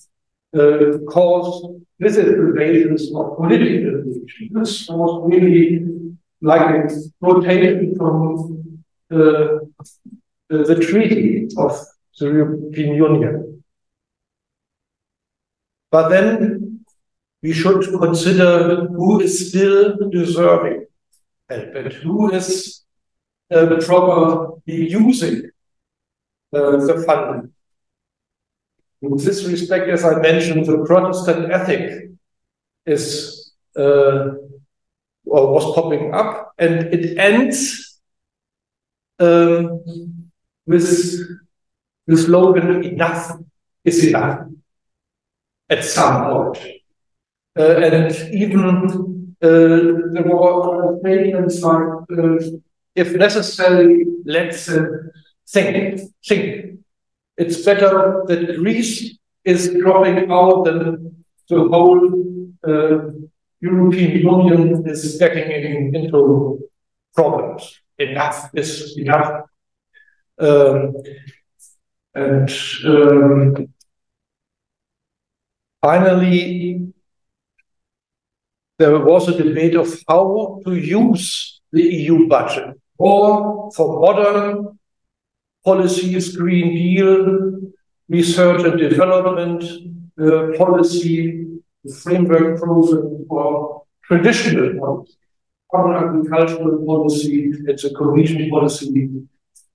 because this is the basis of political cohesion. This was really like a quotation from the treaty of the European Union. But then we should consider who is still deserving help and who is properly using the funding. In this respect, as I mentioned, the Protestant ethic is or was popping up, and it ends with the slogan "Enough is enough" at some point, and even there were statements like, "If necessary, let's think. It's better that Greece is dropping out than the whole European Union is getting into problems. Enough is enough." And finally, there was a debate of how to use the EU budget, or for modern policies, Green Deal, research and development policy, the framework program for traditional policy, common agricultural policy, it's a cohesion policy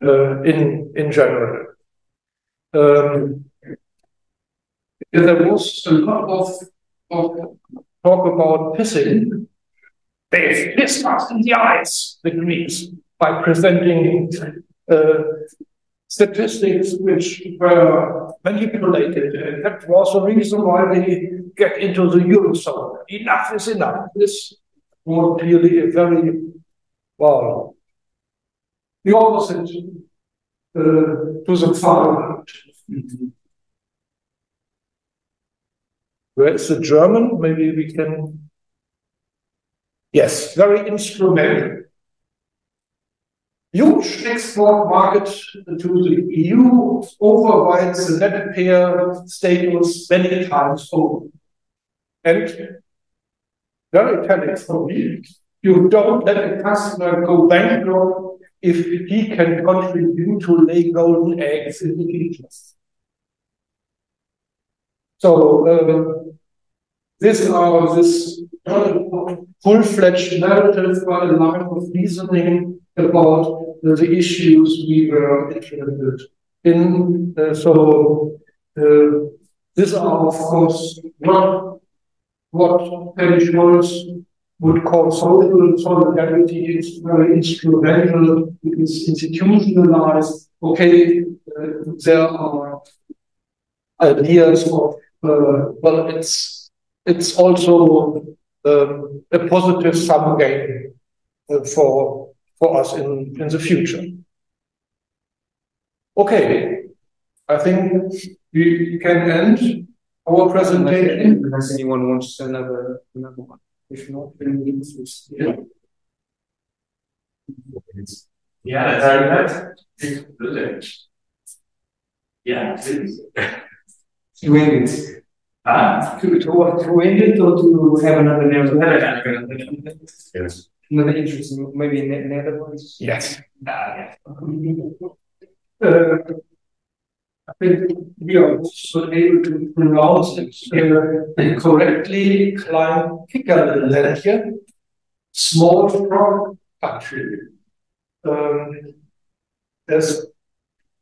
in general. There was a lot of talk about pissing. They've pissed us in the eyes, the Greeks, by presenting statistics which were manipulated. And that was the reason why they get into the Eurozone. Enough is enough. This was clearly a very, well, the opposite to the fatherland. Where is the German? Maybe we can. Yes, very instrumental. Huge export market to the EU overrides the net payer status many times over. And very telling for me, you don't let a customer go bankrupt if he can contribute to lay golden eggs in the future. So this full-fledged narrative by a line of reasoning about the issues we were interested in. These are, of course, not what Penny Schwartz would call social solidarity. It's very instrumental, it is institutionalized. Okay, there are ideas of, well, it's also a positive sum game for us in the future. Okay, I think we can end our presentation. Unless anyone wants another one. If not, then yeah, that's brilliant. Yeah, to end it. To end it, or to have another narrative? Yes. Another interesting, maybe in Netherlands? Yes. Yeah. I think we are also able to pronounce it correctly. Klein Kickerländchen, small frog country. As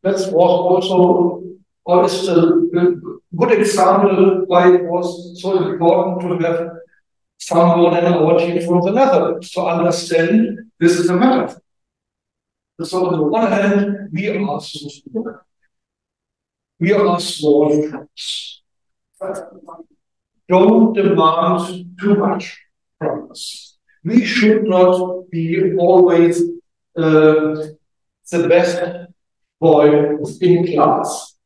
that was also, or is a good example why it was so important to have someone in our team from the Netherlands to understand this is a matter. So on the one hand, we are small firms. Don't demand too much from us. We should not be always the best boy in class.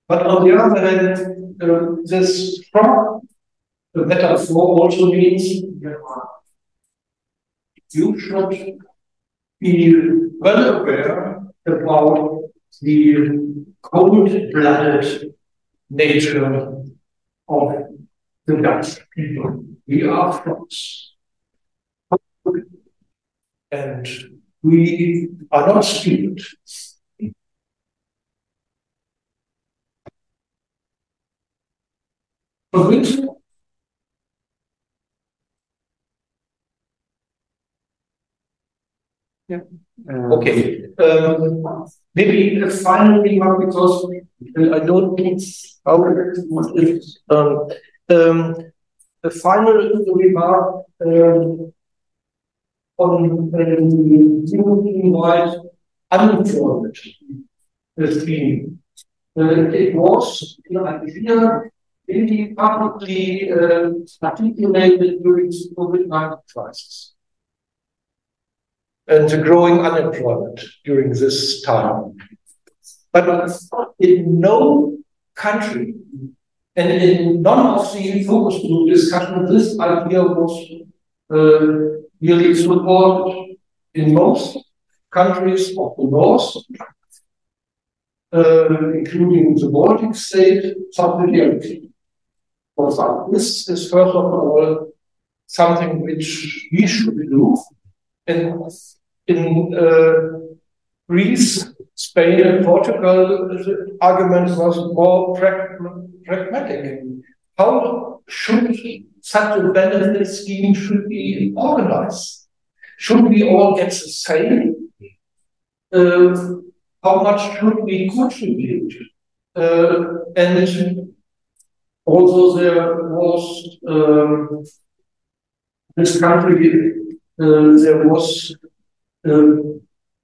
But on the other hand, this the metaphor also means you should be well aware about the cold-blooded nature of the Dutch people. We are frogs. And we are not stupid. Yeah. Okay. Maybe a final remark, because I don't think a final remark on the European-wide unemployment scheme. It was really publicly articulated during the COVID-19 crisis and the growing unemployment during this time. But in no country and in none of the focus group discussions, this idea was really supported. In most countries of the North, including the Baltic state, solidarity. For example, this is first of all something which we should do. And in Greece, Spain, and Portugal, the argument was more pragmatic. How should such a benefit scheme should be organized? Should we all get the same? How much should we contribute? And also there was this country. There was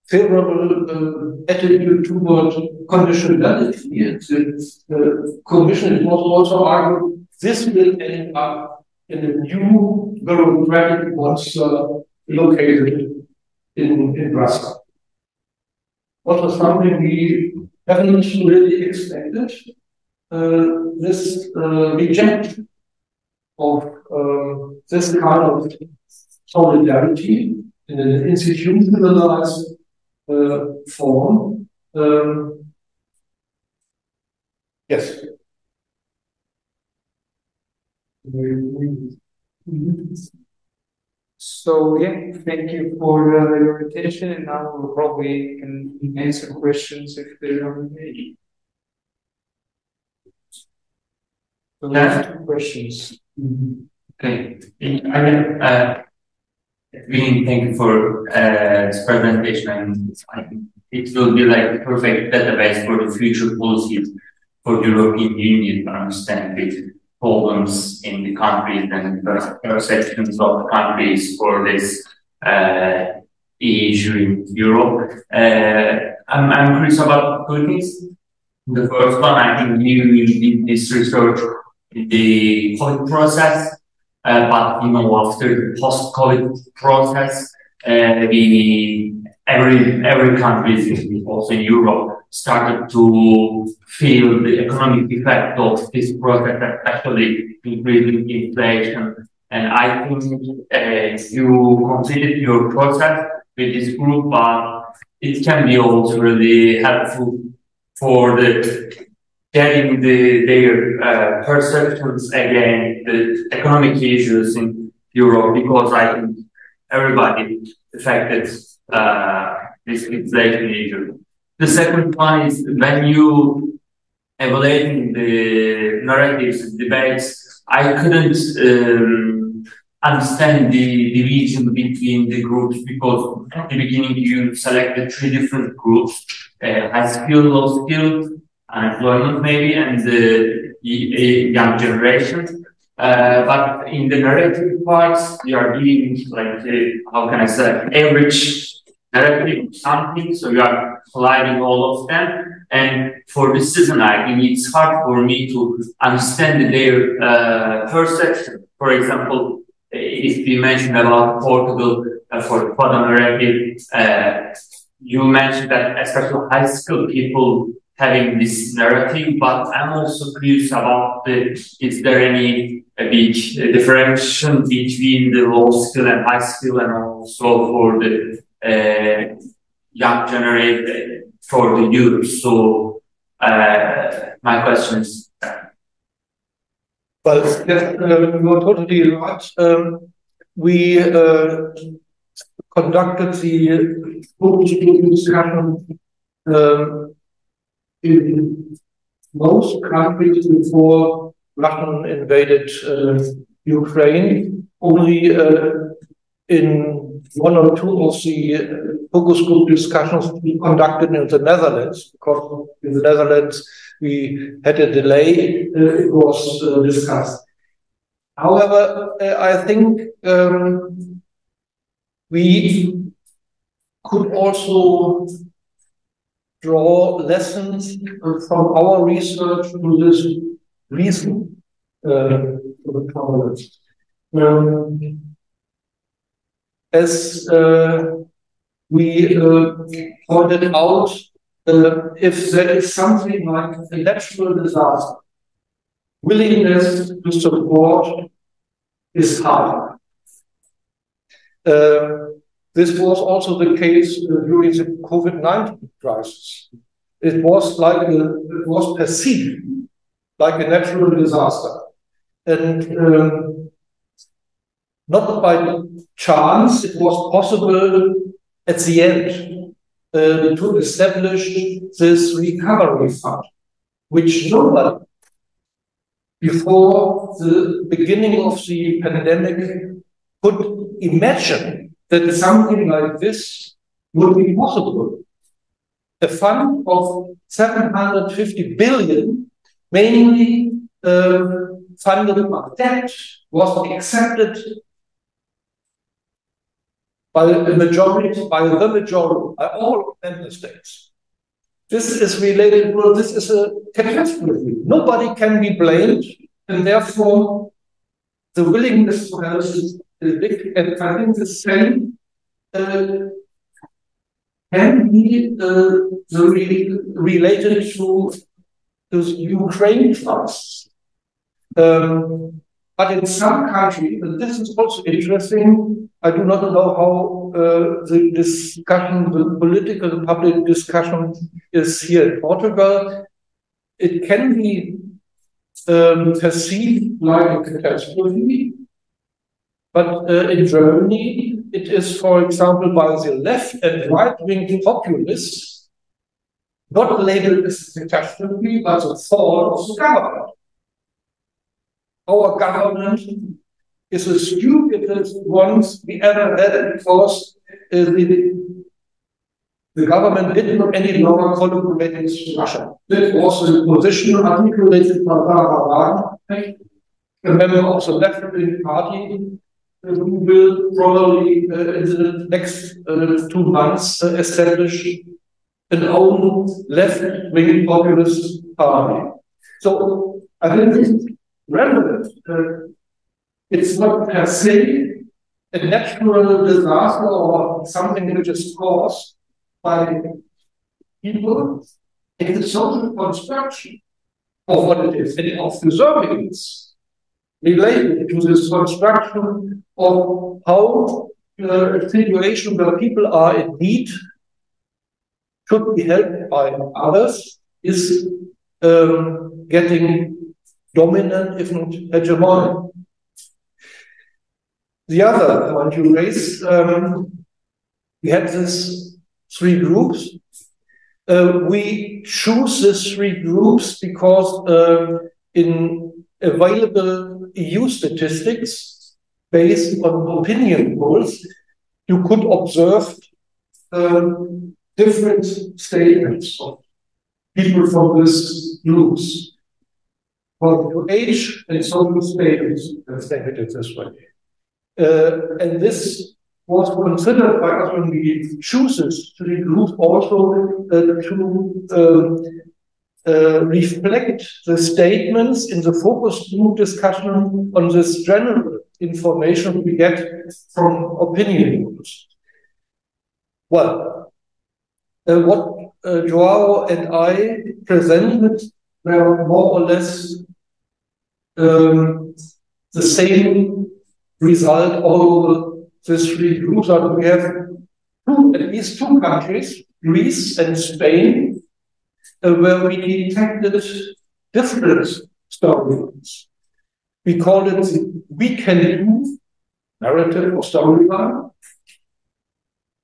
favorable attitude toward conditionality. And the Commission was also argued this will end up in a new bureaucratic monster located in Brussels. What was something we haven't really expected, this rejection of this kind of solidarity in an institutionalized form. Yes. So yeah, thank you for your attention, and now we'll probably can answer questions if there are any. So there's 2 questions. Okay, really thank you for this presentation, and I think it will be like the perfect database for the future policies for the European Union to understand the problems in the countries and perceptions of the countries for this issue in Europe. I'm curious about 2 things. The first one, I think you did this research in the COVID process. But after the post-COVID process, every country, also in Europe, started to feel the economic effect of this process, especially increasing inflation. And I think you completed your process with this group, but it can be also really helpful for getting their perceptions again, the economic issues in Europe, because I think everybody affected this inflation issue. The second one is when you evaluating the narratives, debates, I couldn't understand the division between the groups, because at the beginning you selected 3 different groups, high skill, low skill, unemployment maybe, and the young generation. But in the narrative parts, you are giving like, how can I say, average narrative something, so you are colliding all of them. And for this season, I think it's hard for me to understand their perception. For example, if we mentioned about Portugal for the photo narrative, you mentioned that especially high school people having this narrative, but I'm also curious about is there any big differentiation between the low skill and high skill, and also for the young generation, for the youth? So my question is. Well, yes, you're totally right. We conducted the focus group discussion in most countries before Russia invaded Ukraine. Only in 1 or 2 of the focus group discussions we conducted in the Netherlands, because in the Netherlands we had a delay, it was discussed. However, I think we could also draw lessons from our research to this reason for the problems. As we pointed out, if there is something like a natural disaster, willingness to support is high. This was also the case during the COVID-19 crisis. It was perceived like a natural disaster, and not by chance it was possible at the end to establish this recovery fund, which nobody before the beginning of the pandemic could imagine that something like this would be possible. A fund of 750 billion, mainly funded by debt, was accepted by the majority, by all member states. This is related, well, this is a catastrophe. Nobody can be blamed, and therefore the willingness to help is big. And I think the same can be related to the Ukraine crisis. But in some countries, and this is also interesting, I do not know how the discussion, the political public discussion is here in Portugal. It can be perceived like a catastrophe, but in Germany, it is, for example, by the left and right-wing populists, not labeled as a catastrophe, but the fall of the government. Our government is the stupidest ones we ever had, because the government did not any longer collaborate with Russia. That was the position articulated by Barbara, a member of the left-wing party, who will probably in the next 2 months establish an own left-wing populist party. So I think this is relevant. It's not per se a natural disaster or something which is caused by people. It's a social construction of what it is, and of preserving it related to this construction of how a situation where people are in need should be helped by others is getting dominant, if not hegemonic. The other point you raised, we had these 3 groups. We choose these 3 groups because in available EU statistics, based on opinion polls, you could observe different statements of people from these groups. For age and social status, let's take it this way. And this was considered by us when we chooses to include also to reflect the statements in the focus group discussion on this general information we get from opinion groups. Well, what João and I presented were more or less the same result all over these three groups. We have at least two countries, Greece and Spain, where we detected different storylines. We call it the "we can do" narrative or storyline.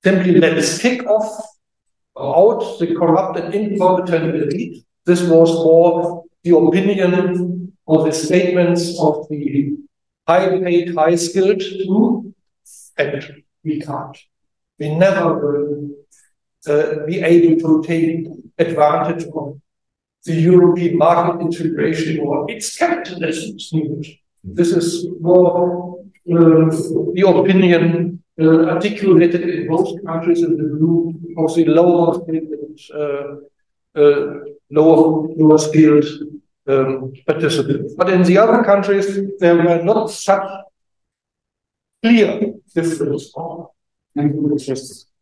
Simply let's kick off out the corrupt and incompetent elite. This was more the opinion or the statements of the high-paid, high-skilled group, and we can't. We never will be able to take advantage of the European market integration or its capitalism. This is more the opinion articulated in most countries in the group of the lower skilled participants. But in the other countries, there were not such clear differences.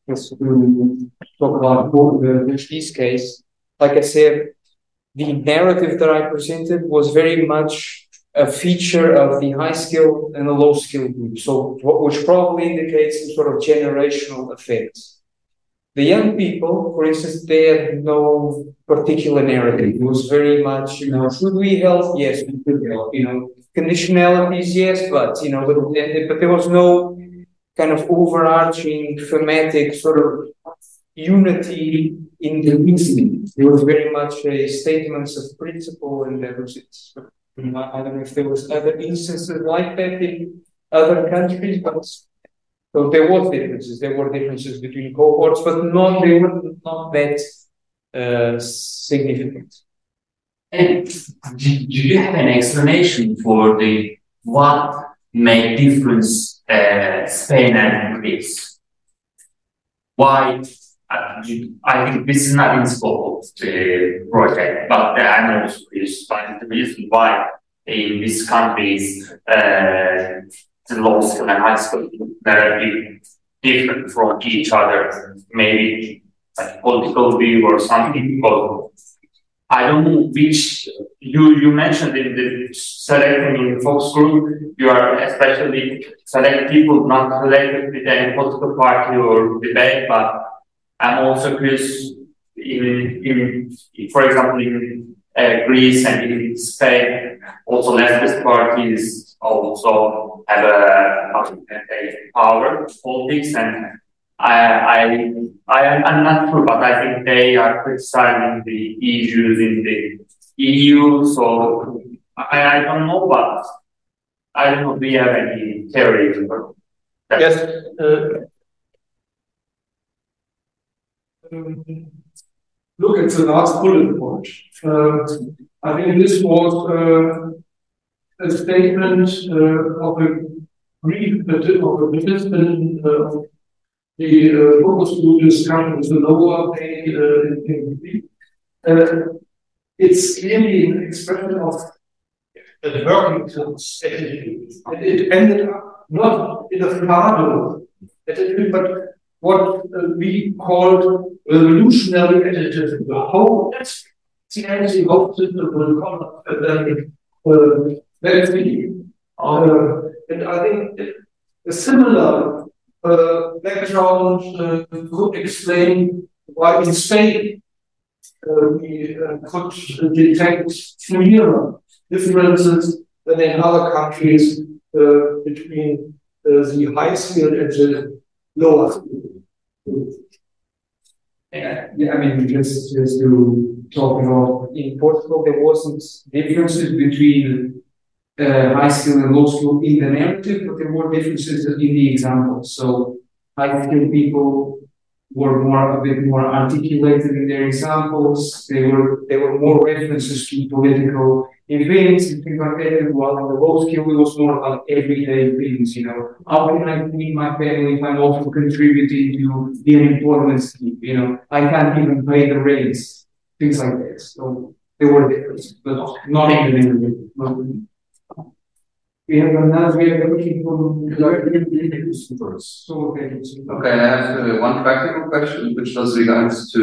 Just to talk about the Portuguese case, like I said, the narrative that I presented was very much a feature of the high skill and the low skill group, so which probably indicates some sort of generational effects. The young people, for instance, they had no particular narrative. It was very much, should we help? Yes, we could help. Conditionalities, yes, but but there was no kind of overarching thematic sort of unity in the reasoning. There was very much a statements of principle, and there was I don't know if there was other instances like that in other countries, but so there was differences. There were differences between cohorts, but they were not that significant. And do you have an explanation for what made difference Spain and Greece? Why? I think this is not in scope of the project, but I'm also curious about the reason why in these countries the low skill and high skill are different from each other, maybe like political view or something. But I don't know which you mentioned in the selecting in the focus group, you are especially select people not related with any political party or debate, but I'm also curious for example, in Greece and in Spain, also leftist parties also have a power politics, and I'm not sure, but I think they are criticizing the issues in the EU. So I don't know, but I don't know. Do you have any theories about that? Yes. Look at the last bullet point. I think this was a statement of a participant of the focus group discussion with the lower paid in it's clearly an expression of the working class attitude. And it ended up not in a Flado attitude, but what we called revolutionary attitude. That's the anti-hope will call and I think a similar background could explain why in Spain we could detect clearer differences than in other countries between the high skilled and the lower skilled. I mean, just to talk about in Portugal, there wasn't differences between high skill and low skill in the narrative, but there were differences in the examples. So high skill people were a bit more articulated in their examples. They were more references to political events and things like that. While in the low skill, it was more about everyday things. You know, how can I feed my family if I'm also contributing to the unemployment scheme? You know, I can't even pay the rents. Things like that. So there were differences, but not in the narrative. We have looking for Okay, I have one practical question, which was regards to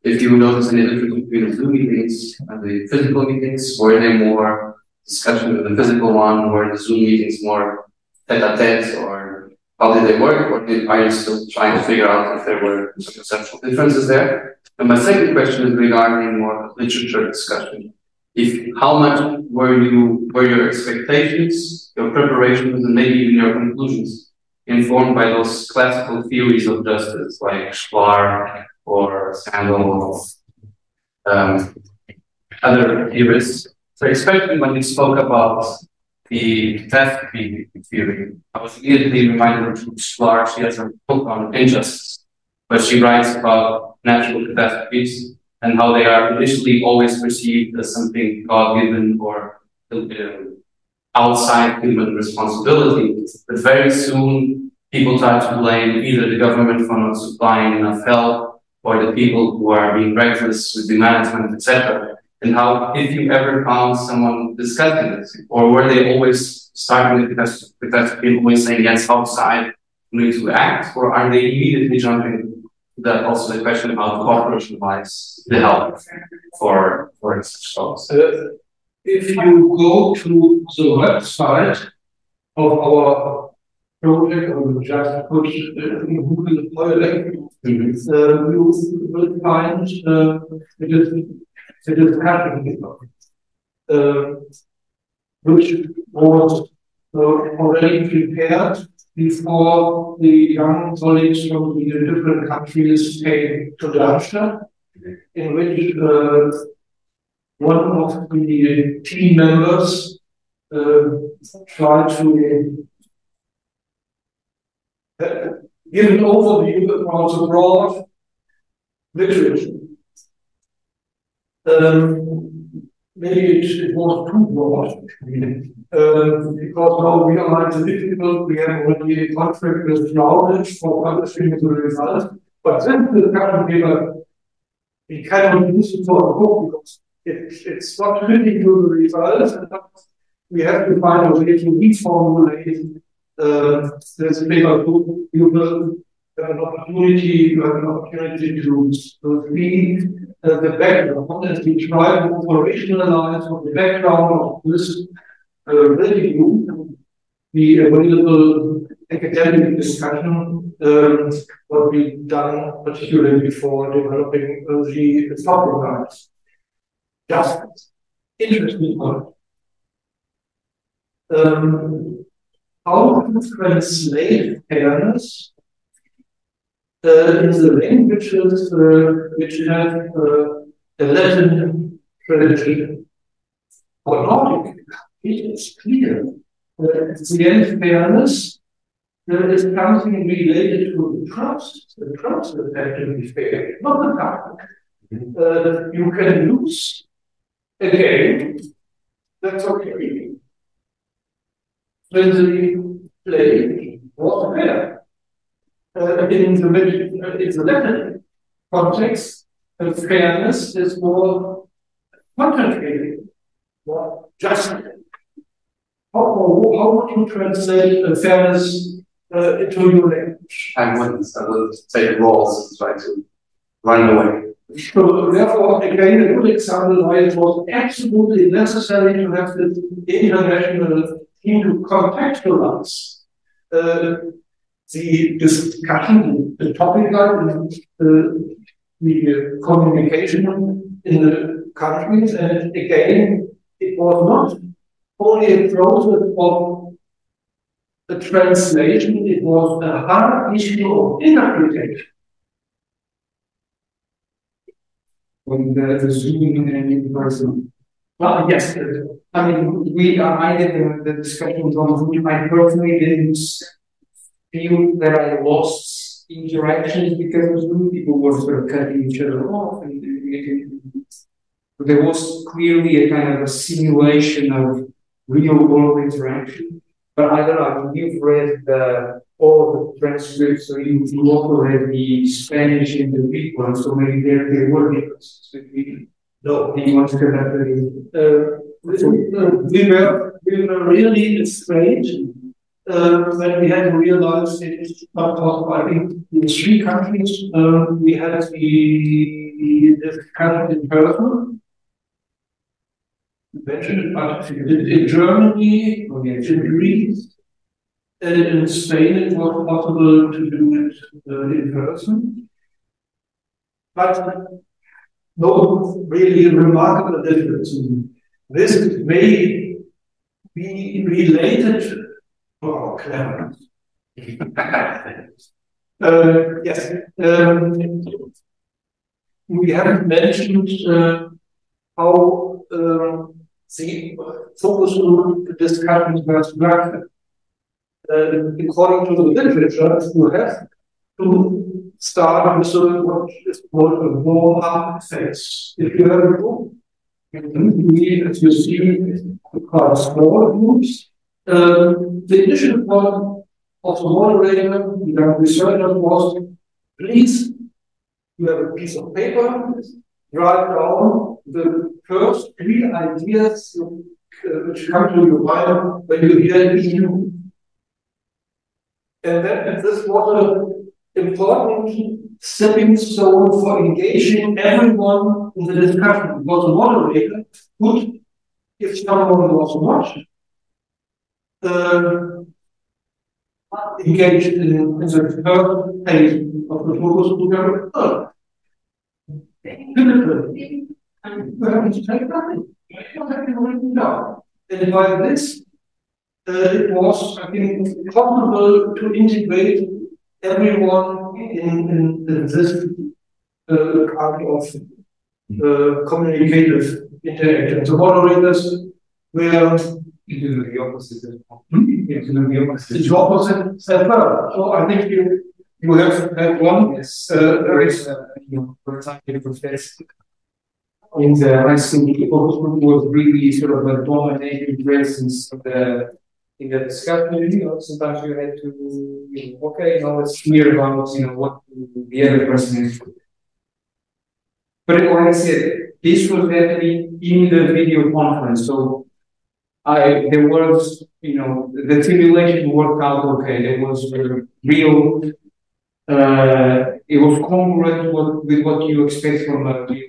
if you notice any difference between the Zoom meetings and the physical meetings. Were there more discussion in the physical one, or the Zoom meetings more tete-a-tete, or how did they work, or are you still trying to figure out if there were some conceptual differences there? And my second question is regarding more literature discussion. How much were your expectations, your preparations, and maybe even your conclusions informed by those classical theories of justice like SPARC or Sandel, other theorists? So especially when you spoke about the catastrophe theory, I was immediately reminded of SPARC. She has a book on injustice, but she writes about natural catastrophes and how they are initially always perceived as something God-given or outside human responsibility. But very soon, people start to blame either the government for not supplying enough help or the people who are being reckless with the management, etc. And how, if you ever found someone discussing this, or were they always starting with catastrophe, always saying, yes, outside, we need to act, or are they immediately jumping? That also the question about operationalize the help for such thoughts. If you go to the website of our project, or just put in Google project, you will find the discussion which was already prepared before the young colleagues from the different countries came to Darmstadt, in which one of the team members tried to give an overview about the broad literature. Maybe it was too broad. Because now we realize the difficult, we have already a contract with knowledge for publishing the result, but since the current paper, we cannot use it for a book because it's not fitting to the results, and we have to find a way to reformulate this paper book. You will have an opportunity to see the background, and we try to operationalize on the background of this review, the available academic discussion, what we've done particularly before developing the topic lines. Just interesting point. How to translate fairness in the languages which have a Latin tradition or Nordic. It is clear that the end fairness is something related to the trust. The trust that has to be fair, not the fact. You can lose again, that's okay. When the play was fair. In the Latin context, fairness is more concentrated, more just. How would you translate fairness into your language? I would take roles and try to run away. So therefore, again, a good example why it was absolutely necessary to have the international team to contextualize the discussion, the topic line, the communication in the countries, and again, it was not only a process of the translation, it was a hard issue of interpretation. When the Zoom and in person Well, yes, I mean, I did the discussions on Zoom. I personally didn't feel that I lost interactions because of Zoom. People were sort of cutting each other off, and there was clearly a kind of a simulation of real world interaction. But I don't know, I mean, you've read all of the transcripts, so you also read the Spanish in the RIPOL, so maybe there were differences between the ones conducted. We were really afraid when we had to realize it. I think in 3 countries we had the discussion in person. Mentioned it, but in Germany, in Greece, and in Spain, it was possible to do it in person. But no really remarkable difference. This may be related to our cleverness. Yes, we haven't mentioned how the focus group discussions were structured. According to the literature, you have to start with what is called a warm-up phase. If you have a group, as you see, quite small groups. The initial point of the moderator, the young researcher, was please, you have a piece of paper, write down the first 3 ideas which come to your mind when you hear EU. And then this was an important stepping stone for engaging everyone in the discussion. Because the moderator could, if someone was not engaged in the first phase of the focus group, typically, you have to take nothing. You have to written down. And by this, it was, I think, possible to integrate everyone in this kind of communicative interaction. The moderators were the opposite. It's the opposite as well. So I think you have had one. Yes, there is professor. In the ICS focus group was really sort of a dominating presence in the discussion. Sometimes you had to, let's hear about what the other person is. But like I said, this was happening in the video conference, so there was, the simulation worked out okay. There was real. It was congruent with what you expect from a real.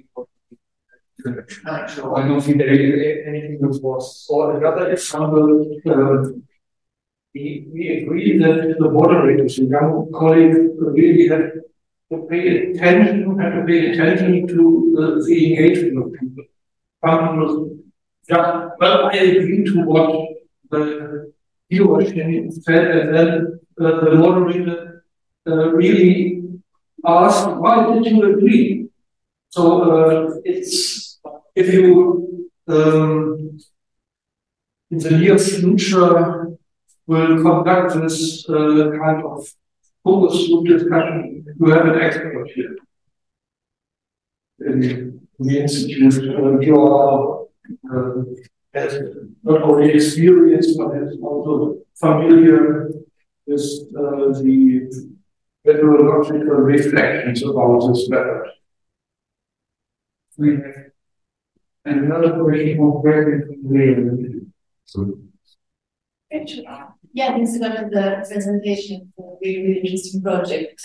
So I don't think there is anything that was. Or another example, we agreed that the moderators, the young colleague, really had to pay attention to the engagement of people. Well, I agree to what he or she said, and then the moderator really asked, why did you agree? So it's, if you in the near future will conduct this kind of focus group discussion, you have an expert here in the institute. You has not only experience but is also familiar with the methodological reflections about this method. We have another question on very Yeah, thanks about the presentation for a really interesting project.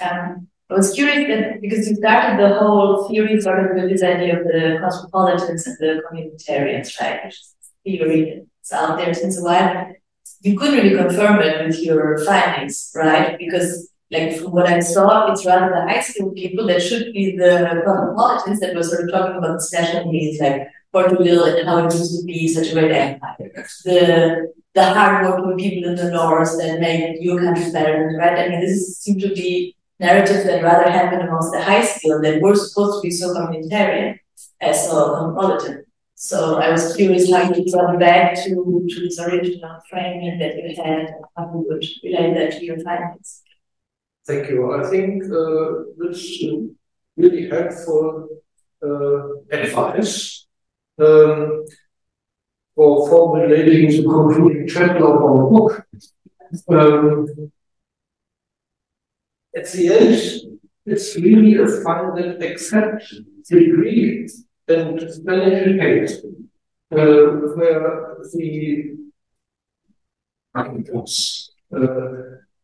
I was curious that because you started the whole theory sort of with this idea of the cosmopolitans and the communitarians, right? Which is theory that's out there since a while. You couldn't really confirm it with your findings, right? Because like from what I saw, it's rather the high school people that should be the cosmopolitans that were sort of talking about this national needs, like Portugal and how it used to be such a great empire. The hardworking people in the north that make your country better, right? I mean, this seems to be narratives that rather happen amongst the high skill that were supposed to be so communitarian as so cosmopolitan. So I was curious how you got back to this original framing that you had, and how you would relate that to your findings. Thank you. I think this really helpful advice for formulating the concluding chapter of our book. At the end, it's really a file that accepts the Greek and Spanish text, where the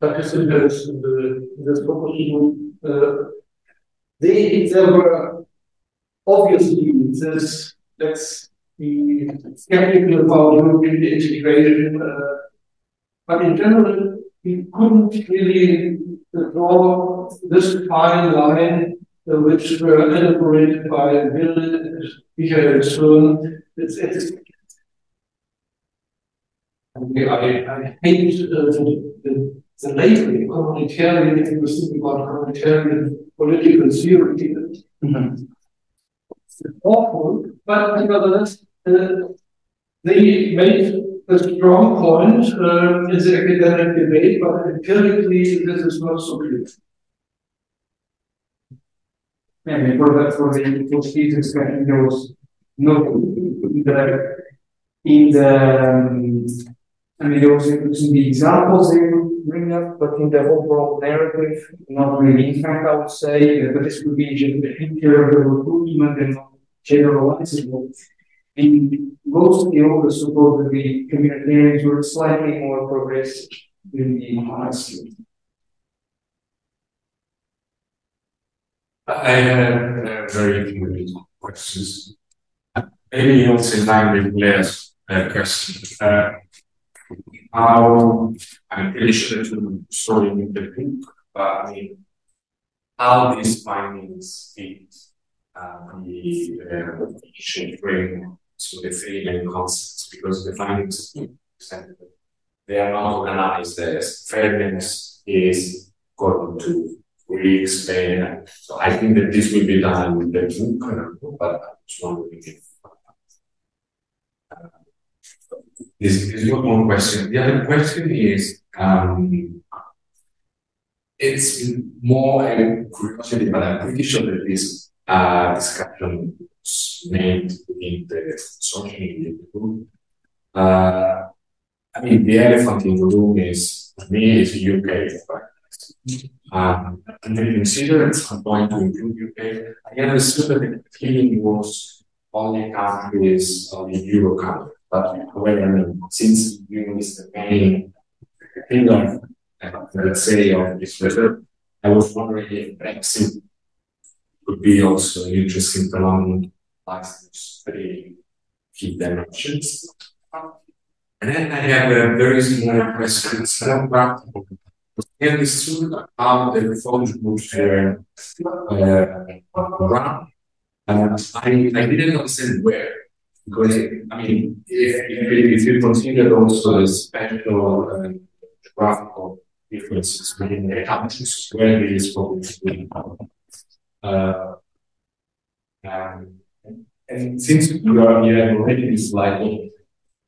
participants in this focus group, there were obviously that's the skeptical about European integration, but in general, we couldn't really draw this fine line, which were elaborated by Bill and Michael Stern. I hate the labeling communitarian, if you think about communitarian political theory. It's awful, but nevertheless, they made a strong point in the academic debate, but empirically, this is not so clear. And for the discussion, there was no there was in the examples they bring up, but in the overall narrative, not really. In fact, I would say that this would be just the feature of the recruitment and not generalizable. In most of the older supposedly communitarians were slightly more progressive than the honestly. I have very few questions. Maybe also in line with Blair's question. How I'm pretty sure to story in the book, but I mean, how these findings fit the initial frame to the failing concepts, because the findings they are not organized as fairness is according to Greek, Spain. So I think that this will be done with the book, but I was wondering if this is one question. The other question is, it's more a curiosity, but I'm pretty sure that this discussion was made in the social media group. I mean, the elephant in the room is, for me, is UK. And they consider at some point to include UK. I understood that the feeling was only countries of the Euro country. But however, since you is the main pillar, let's say, of this letter, I was wondering if Brexit could be also an interesting phenomenon, like those three key dimensions. And then I have a very similar question. It's not practical. I understood how the reform groups were run. I didn't understand where. Because, I mean, if you consider also the special geographical differences within the countries where there is focus and since you have already this slide,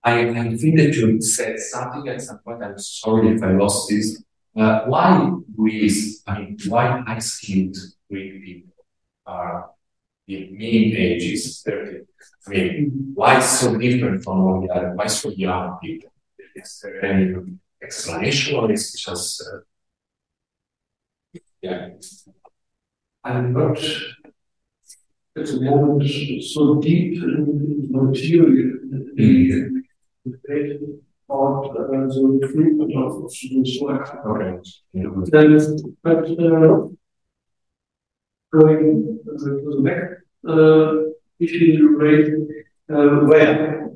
I think that you said something at some point. I'm sorry if I lost this. Why Greece, why high-skilled Greek people are the mean age is 30? I mean, why so different from all the other? Why so young people? Is there any explanation, or is it just yeah? I'm not at the moment so deep in the material about the treatment of this work. Okay. But going to the back, issue rate where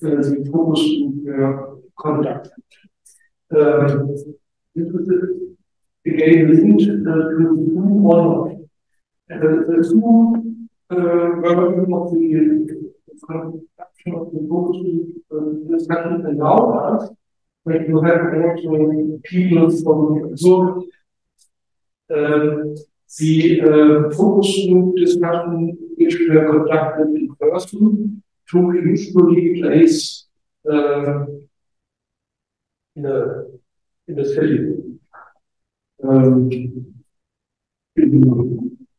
the focus were conducted. This was again linked to the two models. The two version of the conduction of the focus discussion allowed us, when you have also people from the focus group discussion, which were conducted in person, took usually place in a city.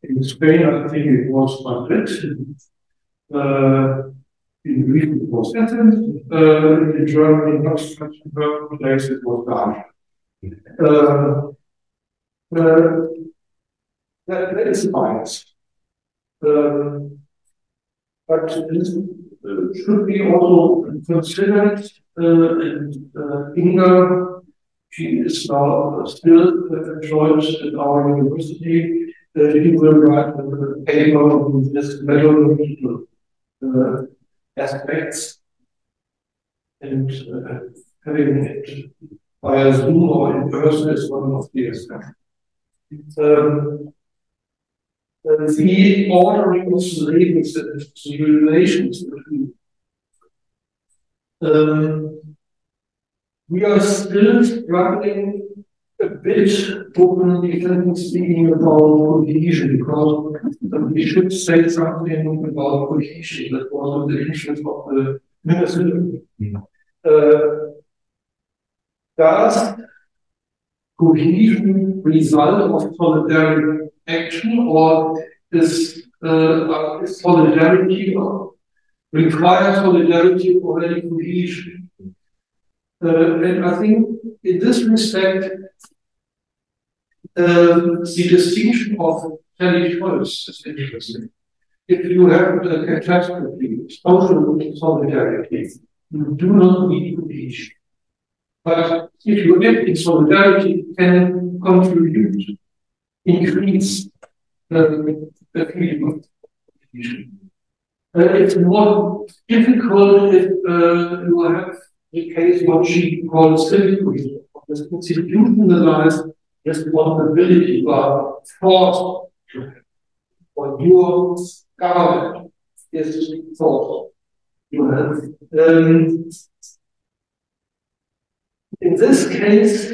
In Spain, I think it was Madrid. In Greece, it was Athens. In Germany, not such a place, it was Darmstadt. That is bias. But this should be also considered, and Inga, she is now still employed at our university. She will write a paper on this methodological aspects, and having it via Zoom or in person is one of the aspects. The ordering of the labels and the relations between. We are still struggling a bit, openly speaking, about cohesion, because we should say something about cohesion that was in the interest of the minister. Does cohesion result of solidarity action, or is solidarity require solidarity already cohesion? And I think in this respect, the distinction of choice is interesting. If you have a catastrophe, social solidarity, you do not need cohesion. But if you act in solidarity, can contribute, increase the feeling of cohesion. It's more difficult if you have the case what she calls civic cohesion, this institutionalized responsibility or force for your government is force. In this case,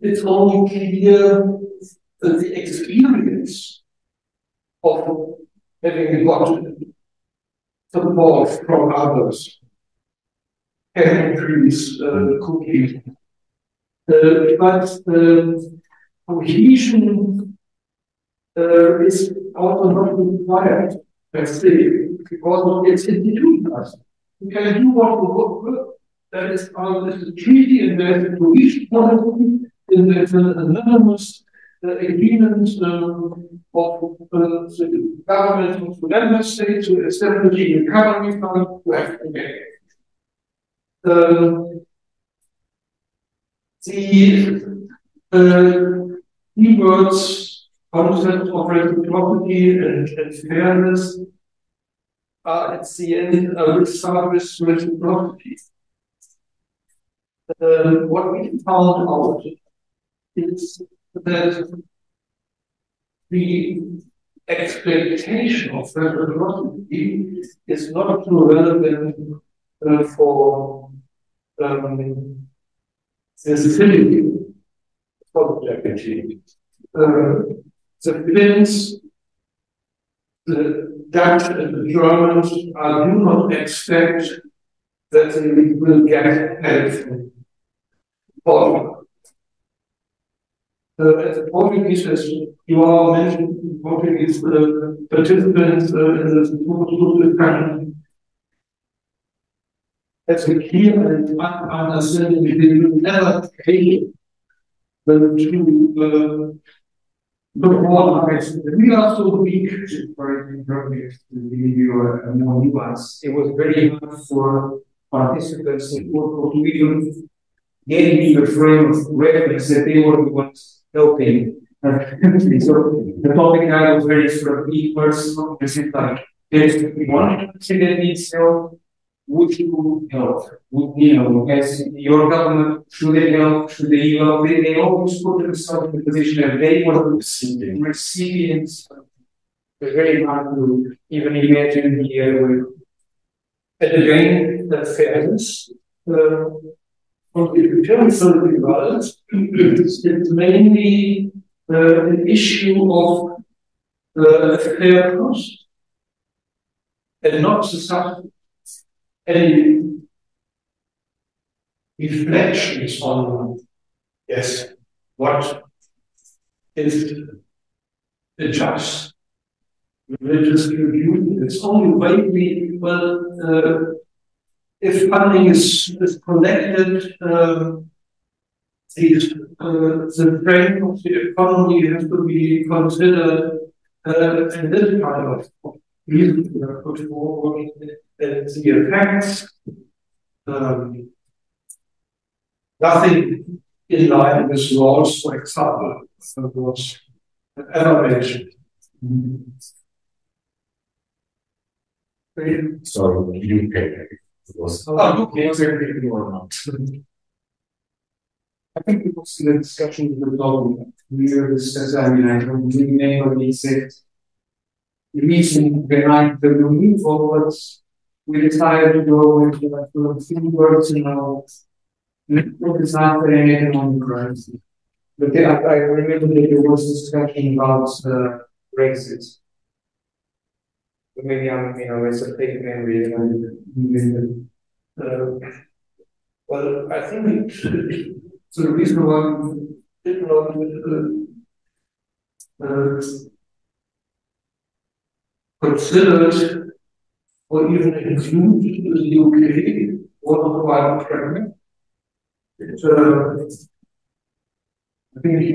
it's only clear that the experience of having got support from others can increase cohesion. But cohesion is also not required per se, because it's institutionalized. You can do what you work. That is the treaty, and there's a cohesion policy, and there's an anonymous agreement of the government of the member states to establish a recovery fund to have to get. The keywords, concept of reciprocity and fairness are at the end with service reciprocity. What we found out is that the expectation of reciprocity is not so relevant for the civility objectivity. The Finns, the Dutch, and the Germans do not expect that they will get help from Portugal. As the Portuguese, as João mentioned, Portuguese participants in the discussion, that's a clear and understanding they will never pay to we are so weak for to give you a more nuance. It was very hard for participants in Portugal to even get me the frame of reference that they were the ones helping. So the topic I was very sort of personal. It's like there's one country that needs help. Would you help? Would as your government, should they help? Should they help? They always put themselves in the position that they were recipients. It's very hard to even imagine the other way. And again, the fairness. From the empirical results, it's mainly an issue of a fair cost and not the substance. any reflections on, yes, what is a just religious review? It's only vaguely, well, if funding is collected, the strength of the economy has to be considered, and this kind of reason we are put forward, and the effects, nothing in line with laws, for example, was ever mentioned. So you pay was UK or not? I think it was in the discussion with the government. We discussed, I don't remember the exact reason behind the removal, but we decided to go with a few words, not design for any economic growth. But I remember that there was discussion about Brexit. But maybe it's a fake memory. Well, I think it's the reason why we did not considered or even include the UK was quite pregnant. I think if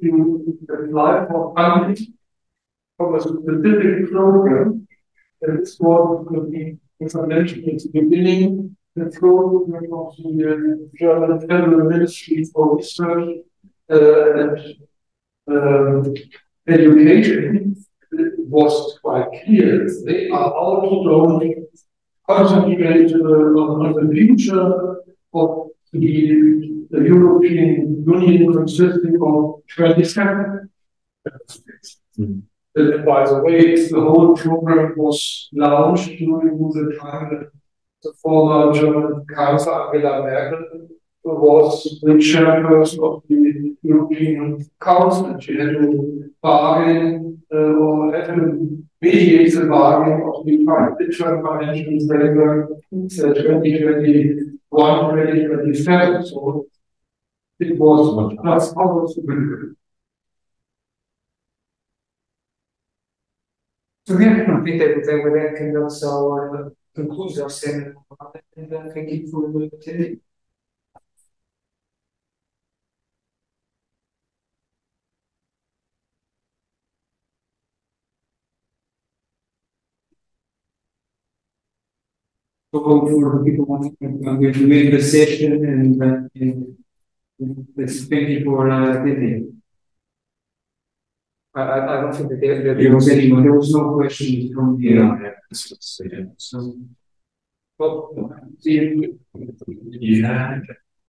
you apply for funding from a specific program, then this was could be mentioned at the beginning, the program of the German Federal Ministry for Research and Education. It was quite clear they are also concentrated on the future of the European Union consisting of 27 states. By the way, the whole program was launched during the time that the former German Chancellor Angela Merkel was the chairperson of the European Council, and she had to bargain or had to mediate the bargain of the interim financial framework 2021-2027. So it was not almost good. So we have completed with that can also conclude our seminar, and thank you for attending. So for the people I'm going to make the session and let's thank you for attending. I don't think that there was anyone. There was no question from the. So, well, see you. Yeah.